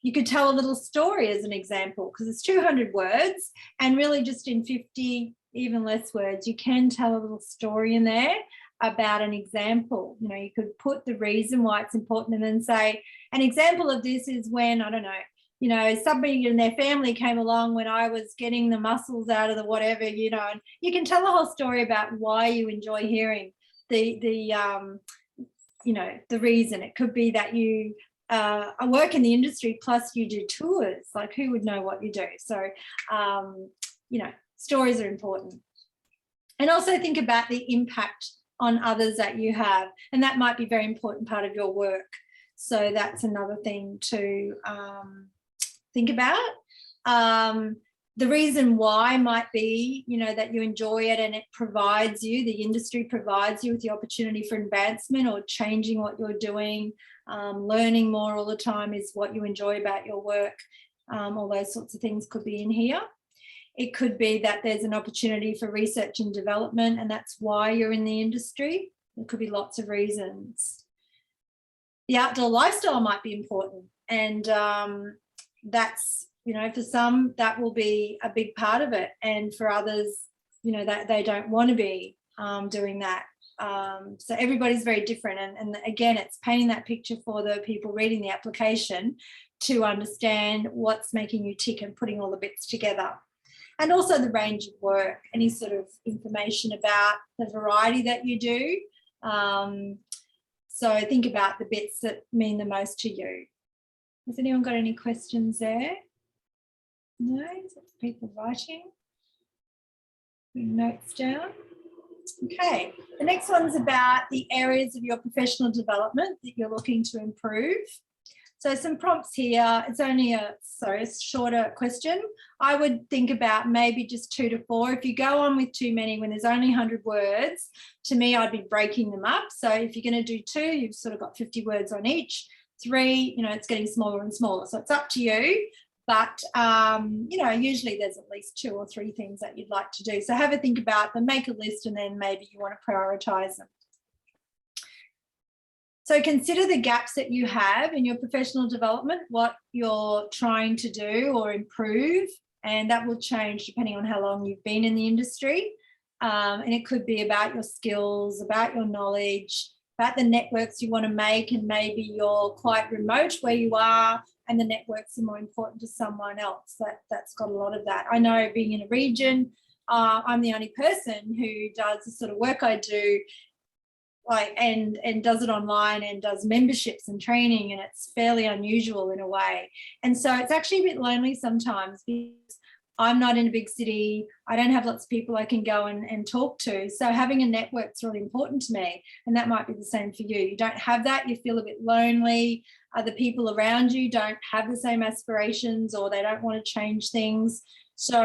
S1: You could tell a little story as an example because it's 200 words and really just in 50, even less words, you can tell a little story in there about an example. You know, you could put the reason why it's important and then say, an example of this is when, I don't know, you know, somebody in their family came along when I was getting the mussels out of the whatever, you know, and you can tell a whole story about why you enjoy hearing the you know, the reason. It could be that you I work in the industry, plus you do tours, like who would know what you do? So, you know, stories are important. And also think about the impact on others that you have, and that might be a very important part of your work. So that's another thing to think about. The reason why might be, you know, that you enjoy it and it provides you, the industry provides you with the opportunity for advancement or changing what you're doing. Learning more all the time is what you enjoy about your work. All those sorts of things could be in here. It could be that there's an opportunity for research and development and that's why you're in the industry. There could be lots of reasons. The outdoor lifestyle might be important and that's, you know, for some that will be a big part of it and for others, you know, that they don't want to be doing that. So everybody's very different. And again, it's painting that picture for the people reading the application to understand what's making you tick and putting all the bits together. And also the range of work, any sort of information about the variety that you do. So think about the bits that mean the most to you. Has anyone got any questions there? No? People writing? Putting notes down. Okay, the next one's about the areas of your professional development that you're looking to improve. So some prompts here. It's only a shorter question. I would think about maybe just 2 to 4. If you go on with too many when there's only 100 words, to me, I'd be breaking them up. So if you're going to do 2, you've sort of got 50 words on each. 3, it's getting smaller and smaller. So it's up to you. But, usually there's at least 2 or 3 things that you'd like to do. So have a think about them, make a list, and then maybe you want to prioritise them. So consider the gaps that you have in your professional development, what you're trying to do or improve, and that will change depending on how long you've been in the industry. And it could be about your skills, about your knowledge, about the networks you want to make, and maybe you're quite remote where you are and the networks are more important to someone else. That's got a lot of that. I know being in a region, I'm the only person who does the sort of work I do and does it online and does memberships and training, and it's fairly unusual in a way. And so it's actually a bit lonely sometimes because I'm not in a big city. I don't have lots of people I can go and talk to. So having a network's really important to me, and that might be the same for you. You don't have that, you feel a bit lonely. Other people around you don't have the same aspirations, or they don't want to change things. So,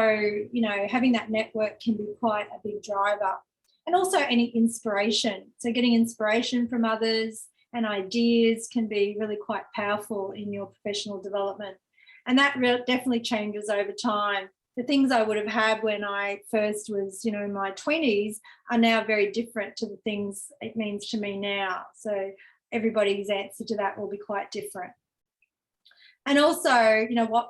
S1: having that network can be quite a big driver. And also any inspiration. So getting inspiration from others and ideas can be really quite powerful in your professional development. And that definitely changes over time. The things I would have had when I first was, in my 20s are now very different to the things it means to me now. So everybody's answer to that will be quite different. And also,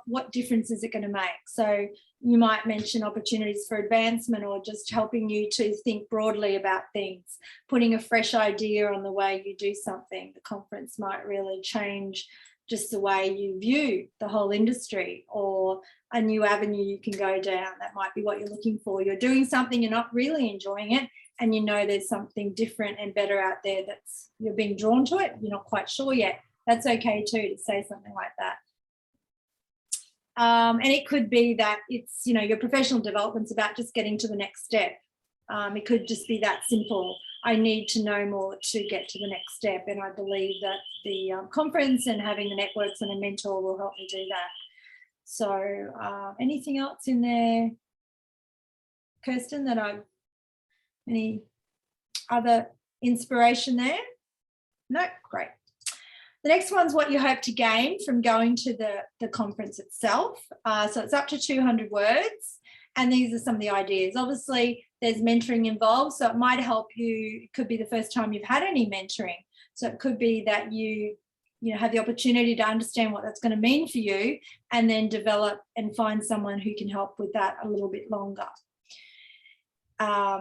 S1: what difference is it going to make? So you might mention opportunities for advancement, or just helping you to think broadly about things, putting a fresh idea on the way you do something. The conference might really change just the way you view the whole industry, or a new avenue you can go down. That might be what you're looking for. You're doing something, you're not really enjoying it, and there's something different and better out there that's you're being drawn to it. You're not quite sure yet. That's okay too, to say something like that. And it could be that it's, your professional development's about just getting to the next step. It could just be that simple. I need to know more to get to the next step. And I believe that the conference and having the networks and a mentor will help me do that. So anything else in there, Kirsten, any other inspiration there? No, great. The next one's what you hope to gain from going to the conference itself. So it's up to 200 words, and these are some of the ideas. Obviously, there's mentoring involved, so it might help you. It could be the first time you've had any mentoring. So it could be that you have the opportunity to understand what that's going to mean for you, and then develop and find someone who can help with that a little bit longer.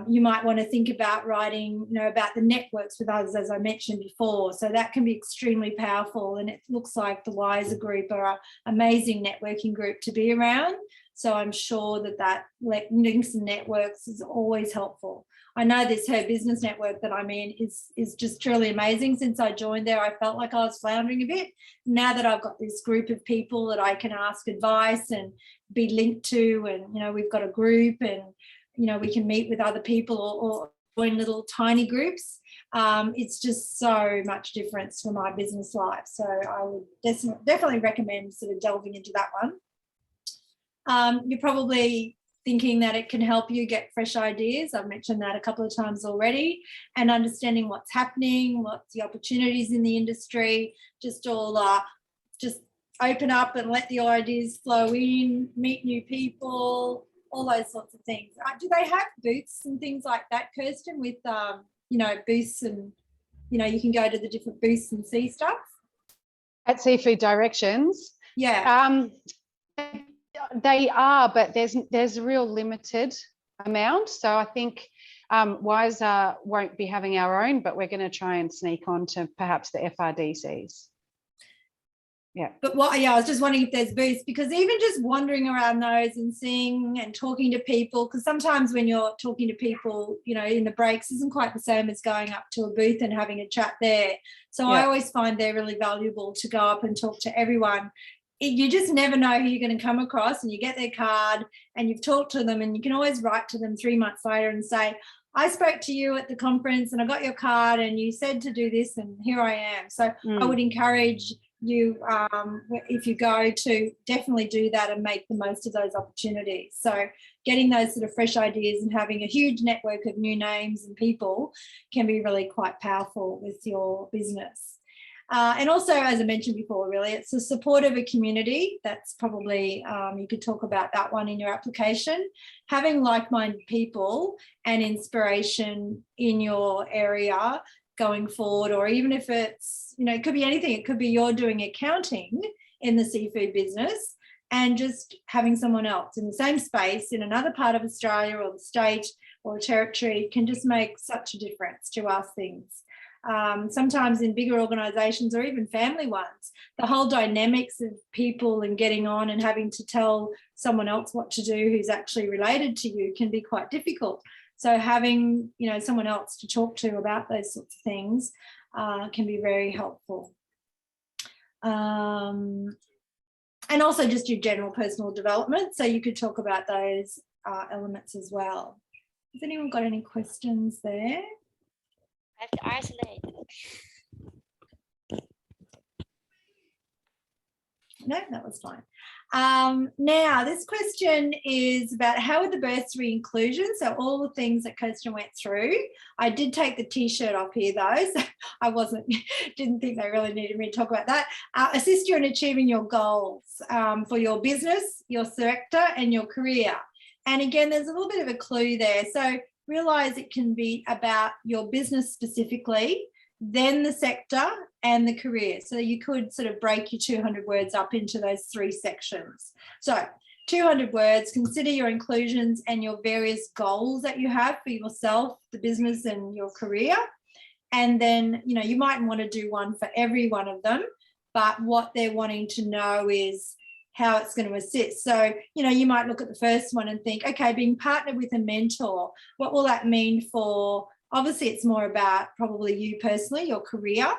S1: You might want to think about writing, about the networks with others, as I mentioned before. So that can be extremely powerful, and it looks like the WISA group are an amazing networking group to be around. So I'm sure that links and networks is always helpful. I know this Her Business network that I'm in is just truly amazing. Since I joined there, I felt like I was floundering a bit. Now that I've got this group of people that I can ask advice and be linked to, and we've got a group, and we can meet with other people or join little tiny groups. It's just so much difference for my business life. So I would definitely recommend sort of delving into that one. You're probably thinking that it can help you get fresh ideas. I've mentioned that a couple of times already, and understanding what's happening, what's the opportunities in the industry, just open up and let the ideas flow in, meet new people, all those sorts of things. Do they have booths and things like that, Kirsten, with, booths and, you can go to the different booths and see stuff?
S2: At Seafood Directions?
S1: Yeah.
S2: They are, but there's a real limited amount. So I think WISA won't be having our own, but we're going to try and sneak on to perhaps the FRDCs. Yeah.
S1: But I was just wondering if there's booths, because even just wandering around those and seeing and talking to people, because sometimes when you're talking to people, in the breaks isn't quite the same as going up to a booth and having a chat there. So I always find they're really valuable to go up and talk to everyone. You just never know who you're going to come across, and you get their card and you've talked to them, and you can always write to them 3 months later and say, I spoke to you at the conference and I got your card and you said to do this and here I am. So I would encourage you, if you go, to definitely do that and make the most of those opportunities. So getting those sort of fresh ideas and having a huge network of new names and people can be really quite powerful with your business. And also, as I mentioned before, really, it's the support of a community. That's probably, you could talk about that one in your application. Having like-minded people and inspiration in your area going forward, or even if it's, it could be anything. It could be you're doing accounting in the seafood business and just having someone else in the same space in another part of Australia or the state or territory can just make such a difference to us things. Sometimes in bigger organisations or even family ones, the whole dynamics of people and getting on and having to tell someone else what to do who's actually related to you can be quite difficult. So having, someone else to talk to about those sorts of things can be very helpful. And also just your general personal development. So you could talk about those elements as well. Has anyone got any questions there?
S4: I have to isolate.
S1: No, that was fine. Now, this question is about how would the bursary inclusion, so all the things that Kirsten went through. I did take the T-shirt off here though, so I didn't think they really needed me to talk about that. Assist you in achieving your goals for your business, your sector and your career. And again, there's a little bit of a clue there. So realise it can be about your business specifically, then the sector and the career. So you could sort of break your 200 words up into those 3 sections. So 200 words, consider your inclusions and your various goals that you have for yourself, the business and your career. And then, you might want to do one for every one of them, but what they're wanting to know is how it's going to assist. So, you might look at the first one and think, okay, being partnered with a mentor, what will that mean for, obviously it's more about probably you personally, your career,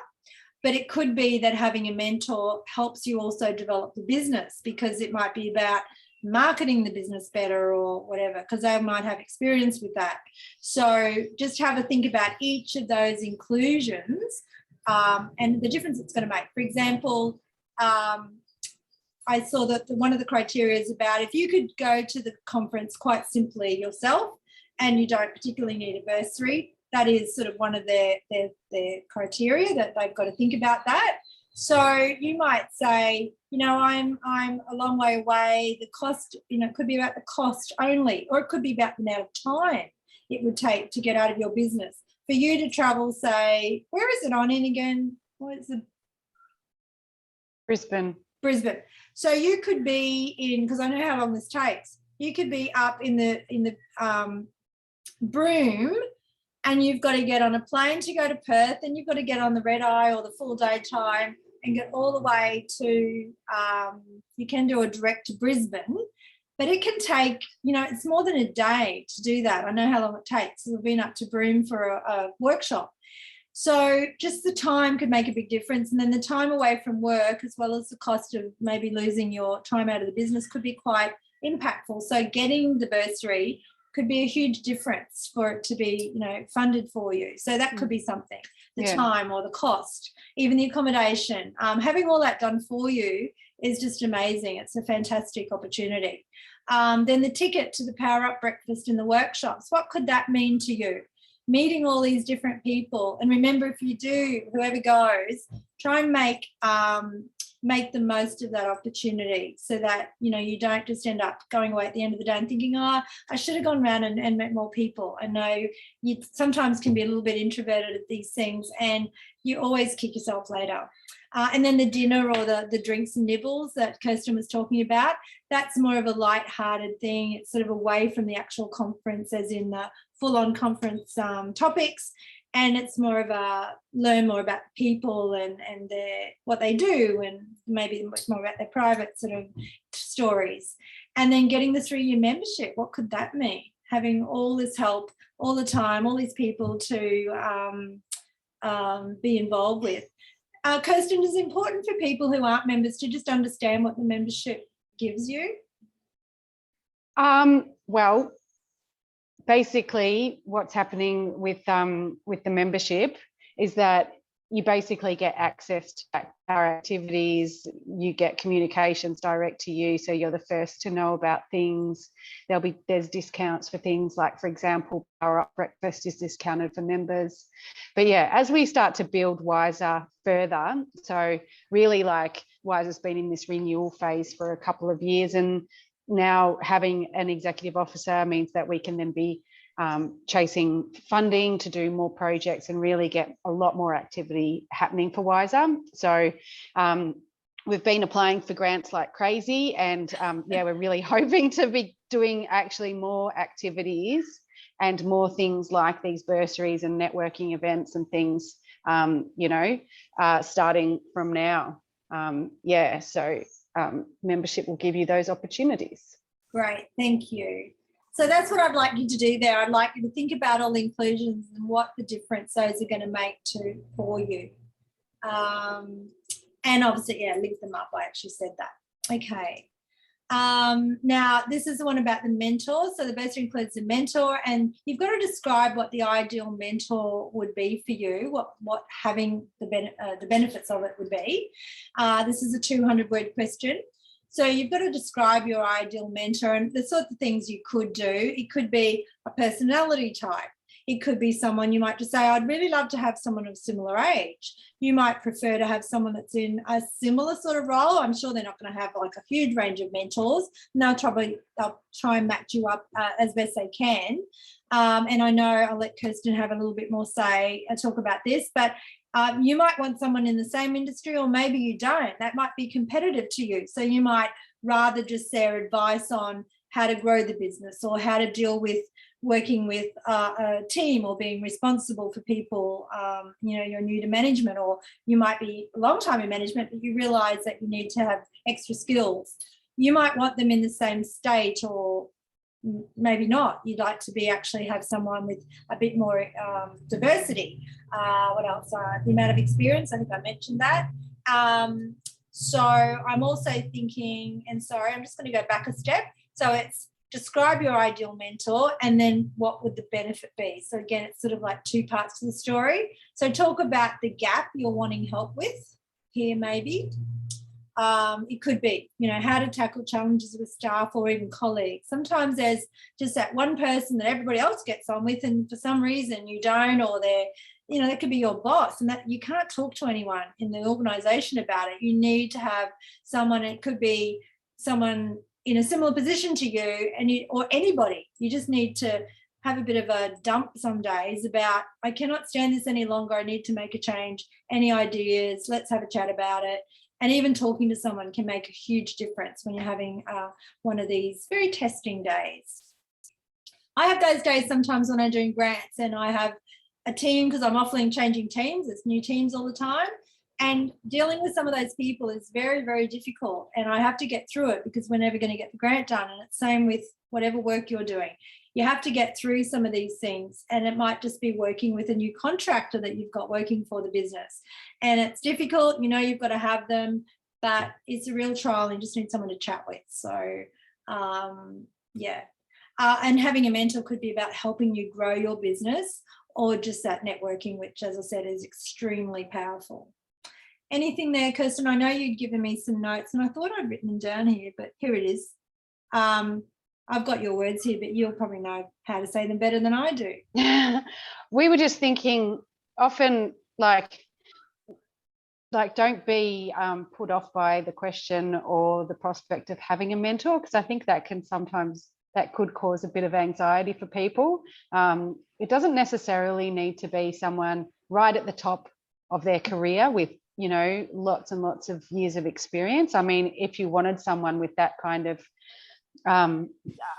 S1: but it could be that having a mentor helps you also develop the business, because it might be about marketing the business better or whatever, because they might have experience with that. So just have a think about each of those inclusions and the difference it's going to make. For example, I saw that one of the criteria is about if you could go to the conference quite simply yourself and you don't particularly need a bursary, that is sort of one of their criteria that they've got to think about that. So you might say, I'm a long way away. The cost, it could be about the cost only, or it could be about the amount of time it would take to get out of your business. For you to travel, say, where is it on in again? What is it?
S2: Brisbane.
S1: So you could be in, because I know how long this takes, you could be up in the Broome, and you've got to get on a plane to go to Perth, and you've got to get on the red eye or the full day time and get all the way to, you can do a direct to Brisbane, but it can take, it's more than a day to do that. I know how long it takes. We've been up to Broome for a workshop. So just the time could make a big difference. And then the time away from work, as well as the cost of maybe losing your time out of the business, could be quite impactful. So getting the bursary could be a huge difference for it to be, funded for you. So that could be something, the time or the cost, even the accommodation. Having all that done for you is just amazing. It's a fantastic opportunity. Then the ticket to the Power Up breakfast and the workshops, what could that mean to you? Meeting all these different people. And remember, if you do, whoever goes, try and make make the most of that opportunity so that, you know, you don't just end up going away at the end of the day and thinking, oh, I should have gone around and met more people. I know you sometimes can be a little bit introverted at these things, and you always kick yourself later. And then the dinner or the drinks and nibbles that Kirsten was talking about, that's more of a light-hearted thing. It's sort of away from the actual conference, as in the full-on conference topics. And it's more of a learn more about people and what they do, and maybe much more about their private sort of stories. And then getting the 3-year membership, what could that mean? Having all this help all the time, all these people to be involved with. Kirsten, is it important for people who aren't members to just understand what the membership gives you?
S2: Well, basically what's happening with the membership is that you basically get access to our activities, you get communications direct to you, so you're the first to know about things. There's discounts for things like, for example, Power Up Breakfast is discounted for members. But yeah, as we start to build WISA further, so really like WISA's been in this renewal phase for a couple of years, and now having an executive officer means that we can then be chasing funding to do more projects and really get a lot more activity happening for WISA. So we've been applying for grants like crazy, and yeah, we're really hoping to be doing actually more activities and more things like these bursaries and networking events and things, you know, starting from now. Yeah, so membership will give you those opportunities.
S1: Great, thank you. So that's what I'd like you to do there. I'd like you to think about all the inclusions and what the difference those are going to make for you. And obviously, yeah, link them up. I actually said that. Okay. Now, this is the one about the mentor. So the bursary includes a mentor, and you've got to describe what the ideal mentor would be for you, what having the benefits of it would be. This is a 200-word question. So you've got to describe your ideal mentor and the sorts of things you could do. It could be a personality type. It could be someone you might just say, I'd really love to have someone of similar age. You might prefer to have someone that's in a similar sort of role. I'm sure they're not going to have like a huge range of mentors. And they'll try and match you up as best they can. And I know I'll let Kirsten have a little bit more say and talk about this, but you might want someone in the same industry, or maybe you don't. That might be competitive to you. So you might rather just share advice on how to grow the business or how to deal with working with a team or being responsible for people. You know, you're new to management, or you might be a long time in management, but you realise that you need to have extra skills. You might want them in the same state, or maybe not. You'd like to actually have someone with a bit more diversity. What else? The amount of experience, I think I mentioned that. So I'm also thinking, and sorry, I'm just going to go back a step. So it's describe your ideal mentor, and then what would the benefit be? So again, it's sort of like two parts to the story. So talk about the gap you're wanting help with here, maybe. It could be, you know, how to tackle challenges with staff or even colleagues. Sometimes there's just that one person that everybody else gets on with, and for some reason you don't, or they're, you know, that could be your boss, and that you can't talk to anyone in the organisation about it. You need to have someone. It could be someone in a similar position to you, and or anybody. You just need to have a bit of a dump some days about, I cannot stand this any longer. I need to make a change. Any ideas? Let's have a chat about it. And even talking to someone can make a huge difference when you're having one of these very testing days. I have those days sometimes when I'm doing grants and I have a team, because I'm often changing teams. It's new teams all the time. And dealing with some of those people is very, very difficult. And I have to get through it, because we're never going to get the grant done. And it's same with whatever work you're doing. You have to get through some of these things, and it might just be working with a new contractor that you've got working for the business. And it's difficult, you know, you've got to have them, but it's a real trial and you just need someone to chat with. So, yeah. And having a mentor could be about helping you grow your business, or just that networking, which, as I said, is extremely powerful. Anything there, Kirsten? I know you'd given me some notes and I thought I'd written them down here, but here it is. I've got your words here, but you'll probably know how to say them better than I do.
S2: We were just thinking often, like like, don't be put off by the question or the prospect of having a mentor, because I think that could cause a bit of anxiety for people. It doesn't necessarily need to be someone right at the top of their career with, you know, lots and lots of years of experience. I mean, if you wanted someone with that kind of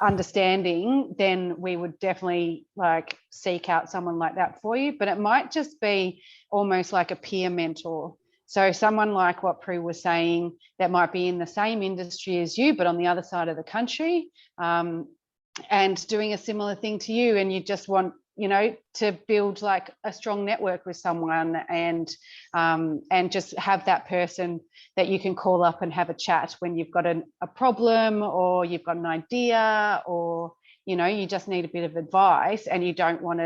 S2: understanding, then we would definitely like seek out someone like that for you. But it might just be almost like a peer mentor. So someone like what Prue was saying, that might be in the same industry as you, but on the other side of the country, and doing a similar thing to you, and you just want, you know, to build like a strong network with someone, and just have that person that you can call up and have a chat when you've got a problem, or you've got an idea, or, you know, you just need a bit of advice, and you don't want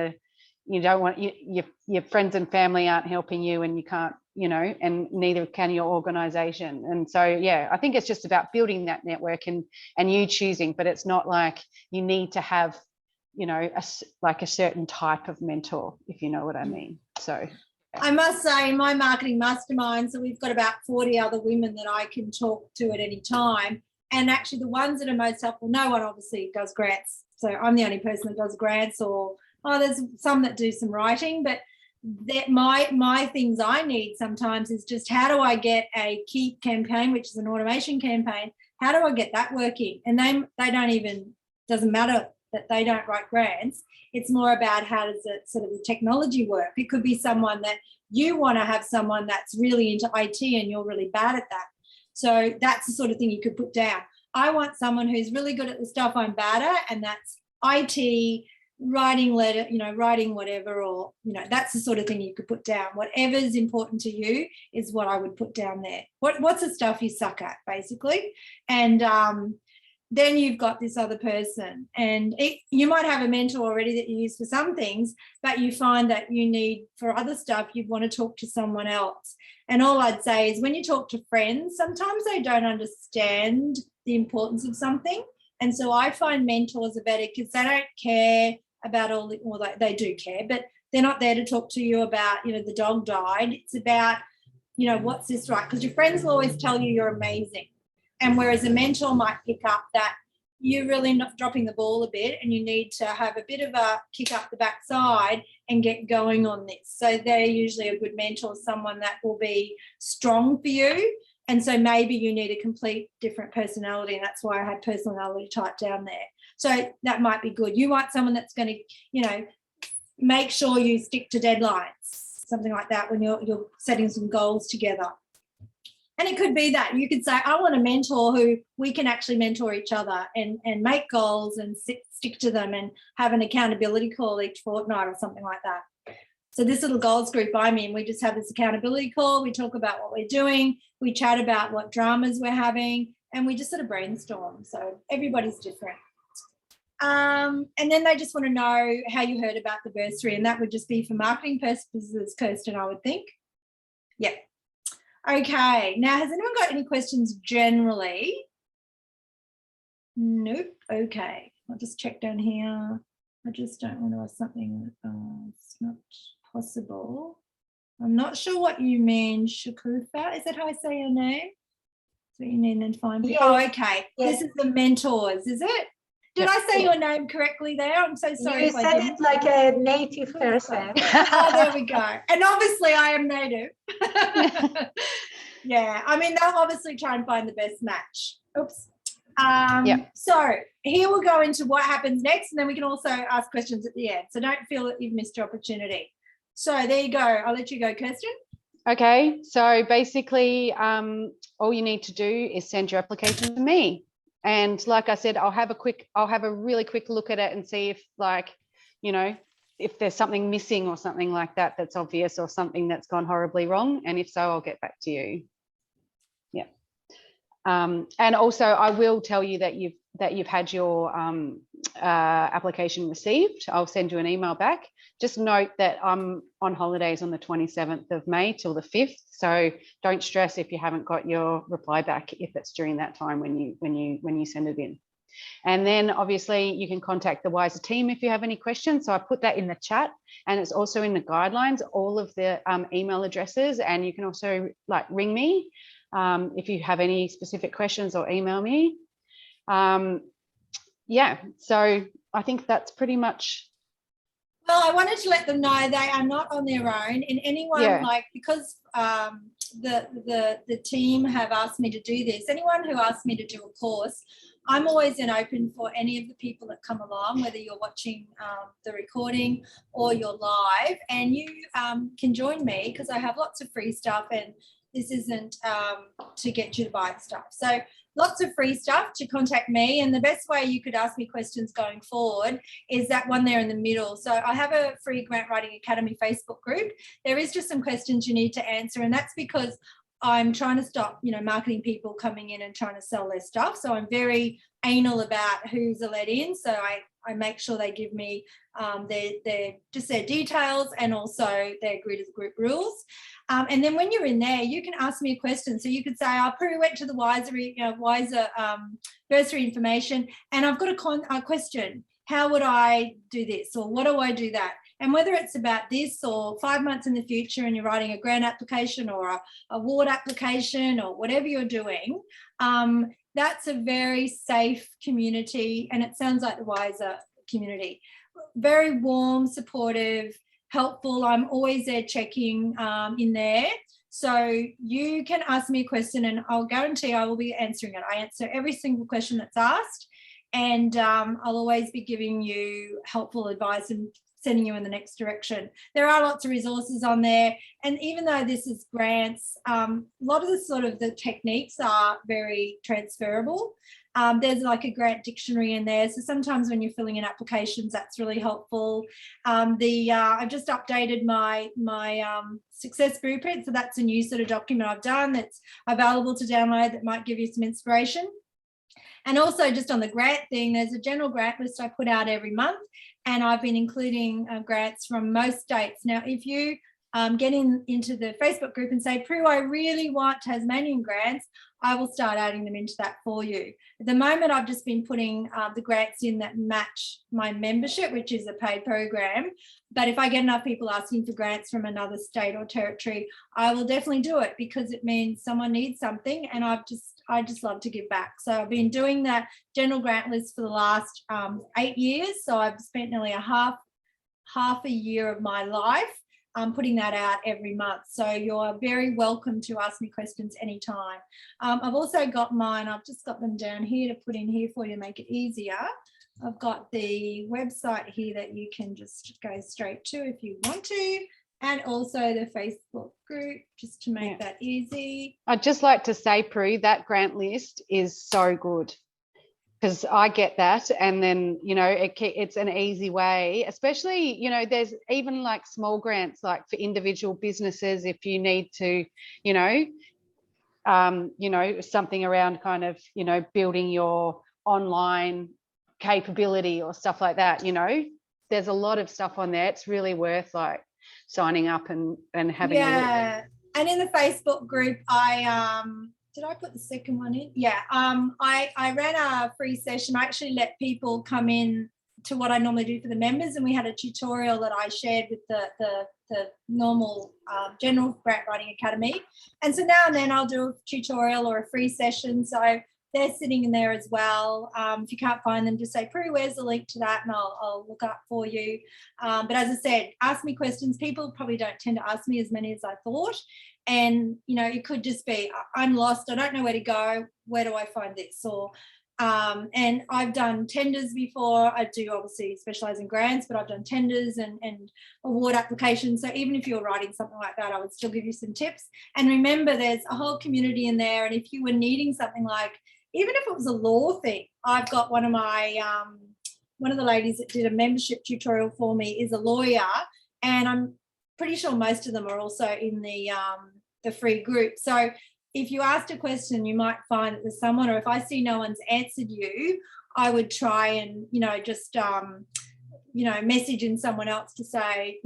S2: your friends and family aren't helping you, and you can't, you know, and neither can your organization. And so, yeah, I think it's just about building that network and you choosing, but it's not like you need to have, you know, like a certain type of mentor, if you know what I mean. So
S1: I must say, in my marketing mastermind, so we've got about 40 other women that I can talk to at any time. And actually the ones that are most helpful, no one obviously does grants. So I'm the only person that does grants, or, there's some that do some writing, but that my things I need sometimes is just, how do I get a Keep campaign, which is an automation campaign? How do I get that working? And they don't even, doesn't matter that they don't write grants. It's more about how does it sort of the technology work. It could be someone that you want to have someone that's really into IT and you're really bad at that. So that's the sort of thing you could put down. I want someone who's really good at the stuff I'm bad at, and that's IT, writing letter, you know, writing whatever, or, you know, that's the sort of thing you could put down. Whatever's important to you is what I would put down there. What's the stuff you suck at, basically? And then you've got this other person, and you might have a mentor already that you use for some things, but you find that you need, for other stuff, you'd want to talk to someone else. And all I'd say is, when you talk to friends, sometimes they don't understand the importance of something. And so I find mentors are better because they don't care about all the, well, they do care, but they're not there to talk to you about, you know, the dog died. It's about, you know, what's this right? Because your friends will always tell you you're amazing. And whereas a mentor might pick up that you're really not dropping the ball a bit, and you need to have a bit of a kick up the backside and get going on this. So they're usually a good mentor, someone that will be strong for you. And so maybe you need a complete different personality, and that's why I had personality type down there. So that might be good. You want someone that's going to, you know, make sure you stick to deadlines, something like that, when you're setting some goals together. And it could be that you could say, I want a mentor who we can actually mentor each other and make goals and stick to them, and have an accountability call each fortnight or something like that. So this little goals group I'm in, we just have this accountability call. We talk about what we're doing. We chat about what dramas we're having, and we just sort of brainstorm. So everybody's different. And then they just want to know how you heard about the bursary, and that would just be for marketing purposes, Kirsten, I would think. Yeah. Okay. Now, has anyone got any questions generally? Nope. Okay. I'll just check down here. I just don't want to have something it's not possible. I'm not sure what you mean, Shakufa. Is that how I say your name? That's what you need to find.
S5: Yes.
S1: Oh, okay.
S5: Yes.
S1: This is the mentors, is it? Did I say your name correctly there? I'm so sorry.
S5: You said it like a native person.
S1: Oh, there we go. And obviously I am native. Yeah, I mean, they'll obviously try and find the best match. Oops. So here we'll go into what happens next, and then we can also ask questions at the end. So don't feel that you've missed your opportunity. So there you go. I'll let you go, Kirsten.
S2: Okay, so basically all you need to do is send your application to me. And like I said, I'll have a really quick look at it and see if, like, you know, if there's something missing or something like that that's obvious, or something that's gone horribly wrong. And if so, I'll get back to you. Yeah. And also I will tell you that you've had your application received. I'll send you an email back. Just note that I'm on holidays on the 27th of May till the 5th. So don't stress if you haven't got your reply back, if it's during that time when you send it in. And then obviously you can contact the WISA team if you have any questions. So I put that in the chat, and it's also in the guidelines, all of the email addresses, and you can also like ring me if you have any specific questions, or email me. Yeah, so I think that's pretty much.
S1: Well, I wanted to let them know they are not on their own, and anyone because the team have asked me to do this, anyone who asks me to do a course, I'm always open for any of the people that come along, whether you're watching the recording or you're live, and you can join me because I have lots of free stuff, and this isn't to get you to buy stuff. So lots of free stuff to contact me, and the best way you could ask me questions going forward is that one there in the middle. So I have a free Grant Writing Academy Facebook group. There is just some questions you need to answer, and that's because I'm trying to stop, marketing people coming in and trying to sell their stuff. So I'm very anal about who's let in. So I make sure they give me their details, and also their group rules. And then when you're in there, you can ask me a question. So you could say, Prue went to the WISA bursary information, and I've got a question. How would I do this? Or what do I do that? And whether it's about this or 5 months in the future and you're writing a grant application or a award application or whatever you're doing, that's a very safe community. And it sounds like the WISA community. Very warm, supportive, helpful. I'm always there checking in there. So you can ask me a question, and I'll guarantee I will be answering it. I answer every single question that's asked, and I'll always be giving you helpful advice and sending you in the next direction. There are lots of resources on there, and even though this is grants, a lot of the techniques are very transferable. There's like a grant dictionary in there, so sometimes when you're filling in applications, that's really helpful. I've just updated my success blueprint, so that's a new sort of document I've done that's available to download that might give you some inspiration. And also, just on the grant thing, there's a general grant list I put out every month, and I've been including grants from most states. Now, if you get into the Facebook group and say, Prue, I really want Tasmanian grants, I will start adding them into that for you. At the moment, I've just been putting the grants in that match my membership, which is a paid program. But if I get enough people asking for grants from another state or territory, I will definitely do it, because it means someone needs something, and I just love to give back. So I've been doing that general grant list for the last 8 years. So I've spent nearly half a year of my life putting that out every month. So you're very welcome to ask me questions anytime. I've also got mine. I've just got them down here to put in here for you to make it easier. I've got the website here that you can just go straight to if you want to, and also the Facebook group, just to make that easy.
S2: I'd just like to say, Prue, that grant list is so good, because I get that, and then it's an easy way, especially there's even like small grants, like for individual businesses, if you need to something around kind of building your online capability or stuff like that. There's a lot of stuff on there. It's really worth like signing up and having a look.
S1: And in the Facebook group, did I put the second one in? Yeah. I ran a free session. I actually let people come in to what I normally do for the members, and we had a tutorial that I shared with the normal general Grant Writing Academy. And so now and then I'll do a tutorial or a free session. So they're sitting in there as well. If you can't find them, just say, Prue, where's the link to that? And I'll look up for you. But as I said, ask me questions. People probably don't tend to ask me as many as I thought. And, it could just be, I'm lost. I don't know where to go. Where do I find this? Or, and I've done tenders before. I do obviously specialize in grants, but I've done tenders and award applications. So even if you're writing something like that, I would still give you some tips. And remember, there's a whole community in there. And if you were needing something like, even if it was a law thing, I've got one of the ladies that did a membership tutorial for me is a lawyer, and I'm pretty sure most of them are also in the free group. So if you asked a question, you might find that there's someone, or if I see no one's answered you, I would try and, just, message in someone else to say,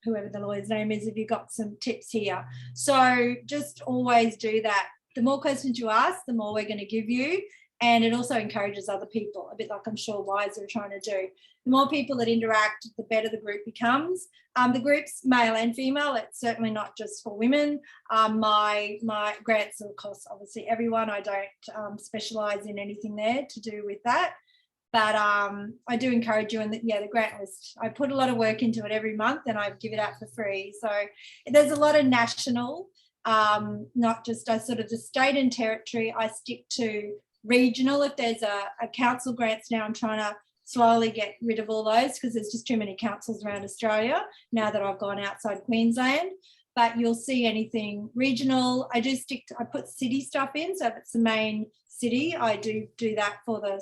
S1: whoever the lawyer's name is, if you've got some tips here. So just always do that. The more questions you ask, the more we're going to give you. And it also encourages other people, a bit like I'm sure WISA are trying to do. The more people that interact, the better the group becomes. The group's male and female. It's certainly not just for women. My grants are, of course, obviously everyone. I don't specialise in anything there to do with that. But I do encourage you, and the grant list, I put a lot of work into it every month and I give it out for free. So there's a lot of national, not just sort of the state and territory. I stick to regional. If there's a council grants now, I'm trying to slowly get rid of all those because there's just too many councils around Australia now that I've gone outside Queensland. But you'll see anything regional. I put city stuff in. So if it's the main city, I do that for the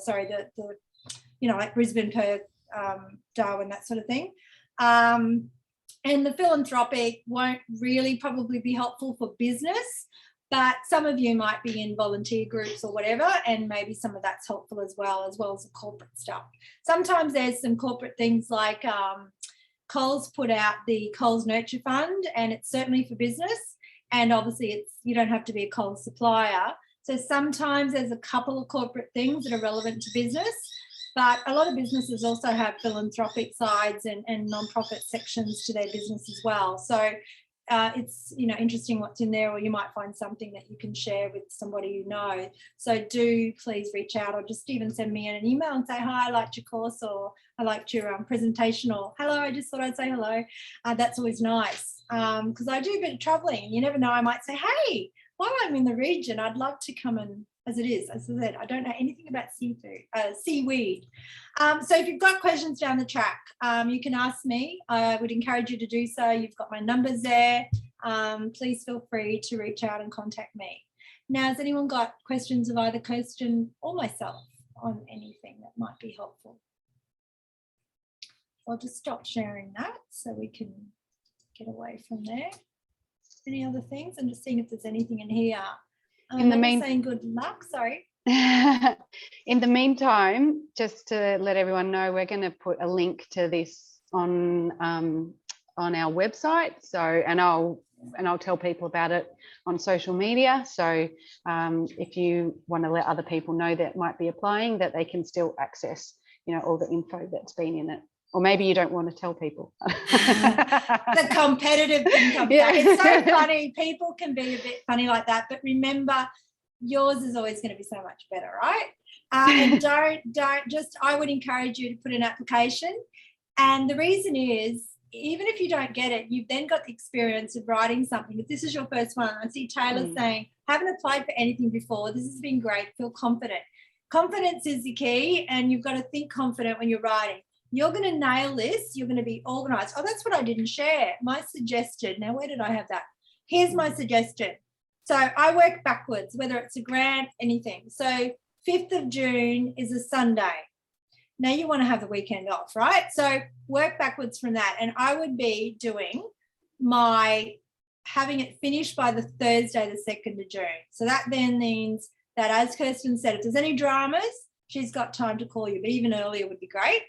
S1: like Brisbane, Perth, Darwin, that sort of thing. And the philanthropic won't really probably be helpful for business, but some of you might be in volunteer groups or whatever, and maybe some of that's helpful as well as the corporate stuff. Sometimes there's some corporate things like Coles put out the Coles Nurture Fund, and it's certainly for business. And obviously you don't have to be a Coles supplier. So sometimes there's a couple of corporate things that are relevant to business, but a lot of businesses also have philanthropic sides and non-profit sections to their business as well. So it's interesting what's in there, or you might find something that you can share with somebody you know. So do please reach out, or just even send me an email and say, hi, I liked your course, or I liked your presentation, or hello, I just thought I'd say hello. That's always nice because I do a bit of traveling, and you never know, I might say, hey, while I'm in the region, I'd love to come and, as I said, I don't know anything about seaweed. So if you've got questions down the track, you can ask me. I would encourage you to do so. You've got my numbers there. Please feel free to reach out and contact me. Now, has anyone got questions of either Kirsten or myself on anything that might be helpful? I'll just stop sharing that so we can get away from there. Any other things? I'm just seeing if there's anything in here.
S2: In the meantime,
S1: saying good luck. Sorry.
S2: In the meantime, just to let everyone know, we're going to put a link to this on our website. So, and I'll tell people about it on social media. So, if you want to let other people know that might be applying, that they can still access, all the info that's been in it. Or maybe you don't want to tell people.
S1: The competitive thing comes out. It's so funny. People can be a bit funny like that, but remember, yours is always going to be so much better, right? And I would encourage you to put an application. And the reason is, even if you don't get it, you've then got the experience of writing something. If this is your first one, I see Taylor saying, haven't applied for anything before. This has been great. Feel confident. Confidence is the key, and you've got to think confident when you're writing. You're going to nail this. You're going to be organised. Oh, that's what I didn't share. My suggestion. Now, where did I have that? Here's my suggestion. So I work backwards, whether it's a grant, anything. So 5th of June is a Sunday. Now you want to have the weekend off, right? So work backwards from that. And I would be doing having it finished by the Thursday, the 2nd of June. So that then means that, as Kirsten said, if there's any dramas, she's got time to call you, but even earlier would be great.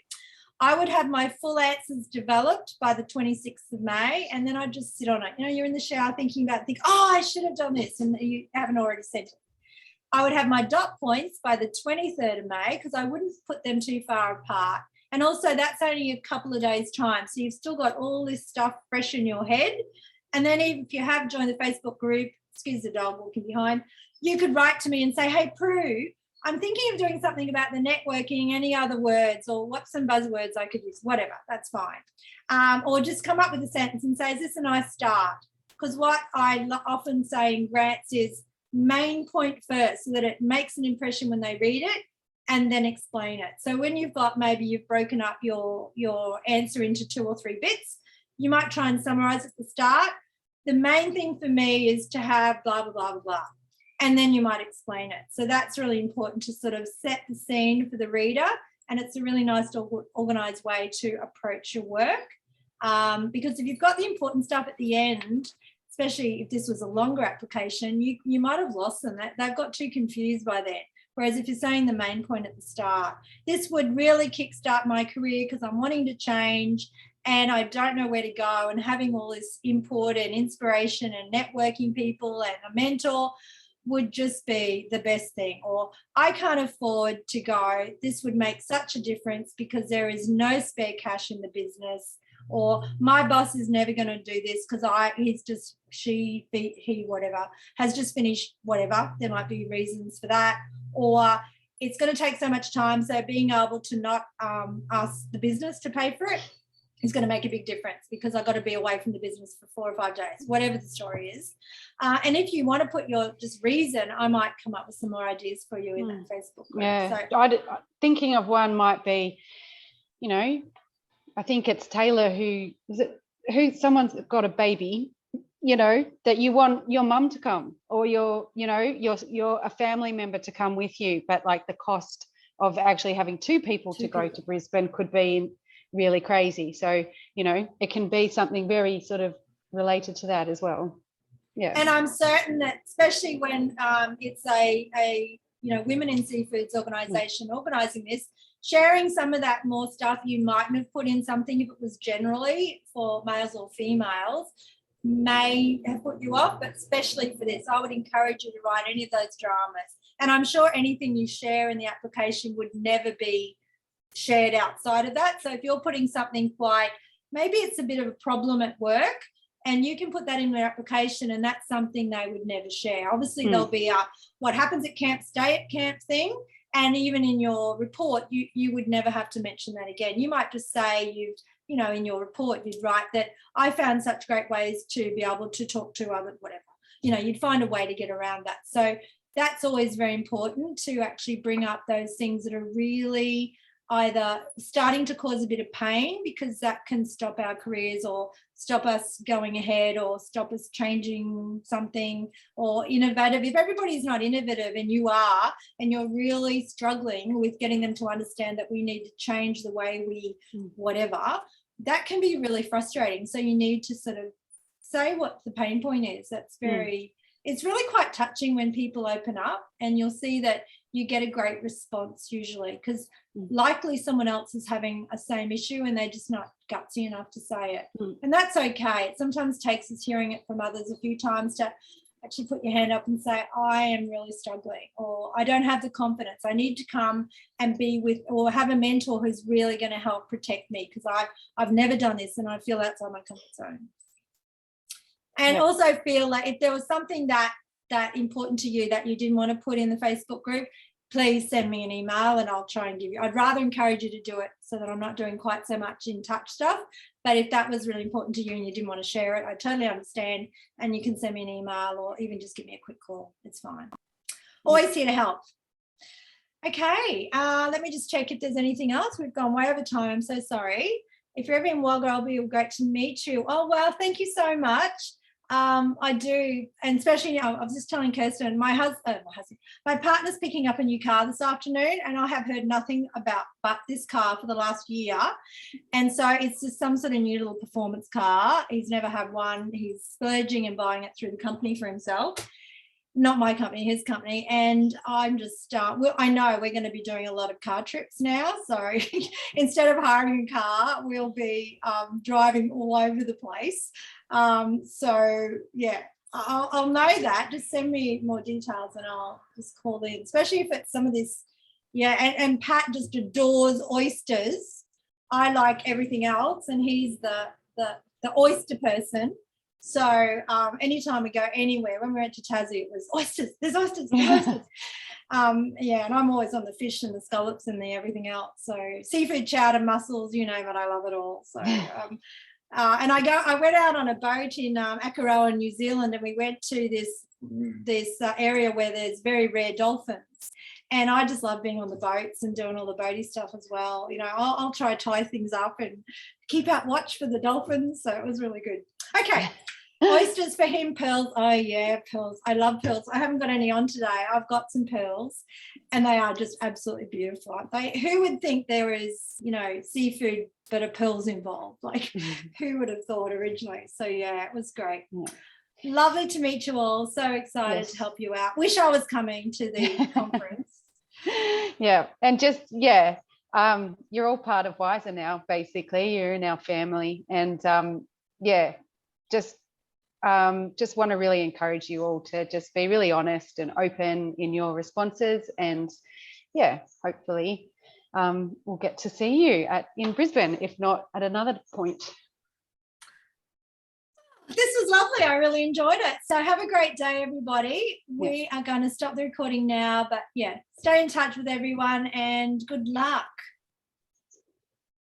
S1: I would have my full answers developed by the 26th of May, and then I'd just sit on it. You're in the shower thinking about it, oh, I should have done this, and you haven't already sent it. I would have my dot points by the 23rd of May because I wouldn't put them too far apart. And also that's only a couple of days' time. So you've still got all this stuff fresh in your head. And then even if you have joined the Facebook group, excuse the dog walking behind, you could write to me and say, hey, Prue, I'm thinking of doing something about the networking, any other words, or what's some buzzwords I could use, whatever, that's fine. Or just come up with a sentence and say, is this a nice start? Because what I often say in grants is main point first, so that it makes an impression when they read it, and then explain it. So when you've got, maybe you've broken up your answer into 2 or 3 bits, you might try and summarize at the start. The main thing for me is to have blah, blah, blah, blah, blah. And then you might explain it. So that's really important to sort of set the scene for the reader. And it's a really nice organised way to approach your work. Because if you've got the important stuff at the end, especially if this was a longer application, you might have lost them. They've got too confused by then. Whereas if you're saying the main point at the start, this would really kickstart my career because I'm wanting to change and I don't know where to go, and having all this input and inspiration and networking people and a mentor would just be the best thing. Or I can't afford to go. This would make such a difference because there is no spare cash in the business. Or my boss is never going to do this because he, whatever, has just finished whatever. There might be reasons for that. Or it's going to take so much time. So being able to not ask the business to pay for it is going to make a big difference because I've got to be away from the business for 4 or 5 days, whatever the story is. And if you want to put your just reason, I might come up with some more ideas for you in that Facebook group.
S2: Yeah,
S1: So,
S2: thinking of one might be, you know, I think it's Taylor who someone's got a baby, you know, that you want your mum to come or your a family member to come with you, but like the cost of actually having 2 people to go to Brisbane could be really crazy. So, you know, it can be something very sort of related to that as well. Yeah.
S1: And I'm certain that especially when it's a Women in Seafoods organisation organising this, sharing some of that more stuff you mightn't have put in something if it was generally for males or females may have put you off, but especially for this, I would encourage you to write any of those dramas. And I'm sure anything you share in the application would never be shared outside of that. So if you're putting something like, maybe it's a bit of a problem at work, and you can put that in their application, and that's something they would never share. Obviously, there'll be a what happens at camp, stay at camp thing. And even in your report, you would never have to mention that again. You might just say in your report, you'd write that I found such great ways to be able to talk to other whatever. You'd find a way to get around that. So that's always very important to actually bring up those things that are really either starting to cause a bit of pain because that can stop our careers or stop us going ahead or stop us changing something or innovative. If everybody's not innovative and you are, and you're really struggling with getting them to understand that we need to change the way we whatever, that can be really frustrating. So you need to sort of say what the pain point is. That's it's really quite touching when people open up, and you'll see that you get a great response usually because likely someone else is having a same issue and they're just not gutsy enough to say it. And that's okay. It sometimes takes us hearing it from others a few times to actually put your hand up and say, I am really struggling, or I don't have the confidence. I need to come and be with or have a mentor who's really going to help protect me because I've never done this and I feel outside my comfort zone. And also feel like if there was something that important to you that you didn't want to put in the Facebook group, please send me an email and I'll try and give you. I'd rather encourage you to do it so that I'm not doing quite so much in touch stuff. But if that was really important to you and you didn't want to share it, I totally understand. And you can send me an email or even just give me a quick call. It's fine. Always here to help. Okay, let me just check if there's anything else. We've gone way over time. I'm so sorry. If you're ever in Wagga, it'll be great to meet you. Oh, well, thank you so much. I do, and especially I was just telling Kirsten, my partner's picking up a new car this afternoon, and I have heard nothing about but this car for the last year, and so it's just some sort of new little performance car. He's never had one. He's splurging and buying it through the company for himself, not my company, his company. And I'm just, I know we're going to be doing a lot of car trips now. So instead of hiring a car, we'll be driving all over the place. So yeah, I'll know that. Just send me more details and I'll just call in, especially if it's some of this. Yeah, and Pat just adores oysters. I like everything else, and he's the oyster person. So anytime we go anywhere, when we went to Tassie, it was oysters. There's oysters. There's oysters. Yeah, and I'm always on the fish and the scallops and the everything else. So seafood chowder, mussels, you name it, I love it all. So and I went out on a boat in Akaroa, New Zealand, and we went to this area where there's very rare dolphins. And I just love being on the boats and doing all the boaty stuff as well. You know, I'll try to tie things up and keep out watch for the dolphins. So it was really good. Okay. Oysters for him, pearls. Oh, yeah, pearls. I love pearls. I haven't got any on today. I've got some pearls, and they are just absolutely beautiful, aren't they? Who would think there is, you know, seafood but a pearls involved? Like, who would have thought originally? So, yeah, it was great. Yeah. Lovely to meet you all. So excited to help you out. Wish I was coming to the conference.
S2: Yeah, and just, yeah, you're all part of WISA now, basically. You're in our family. And, yeah, just just want to really encourage you all to just be really honest and open in your responses, and yeah, hopefully we'll get to see you in Brisbane, if not at another point.
S1: This was lovely. I really enjoyed it. So have a great day, everybody. We are going to stop the recording now, but yeah, stay in touch with everyone and good luck.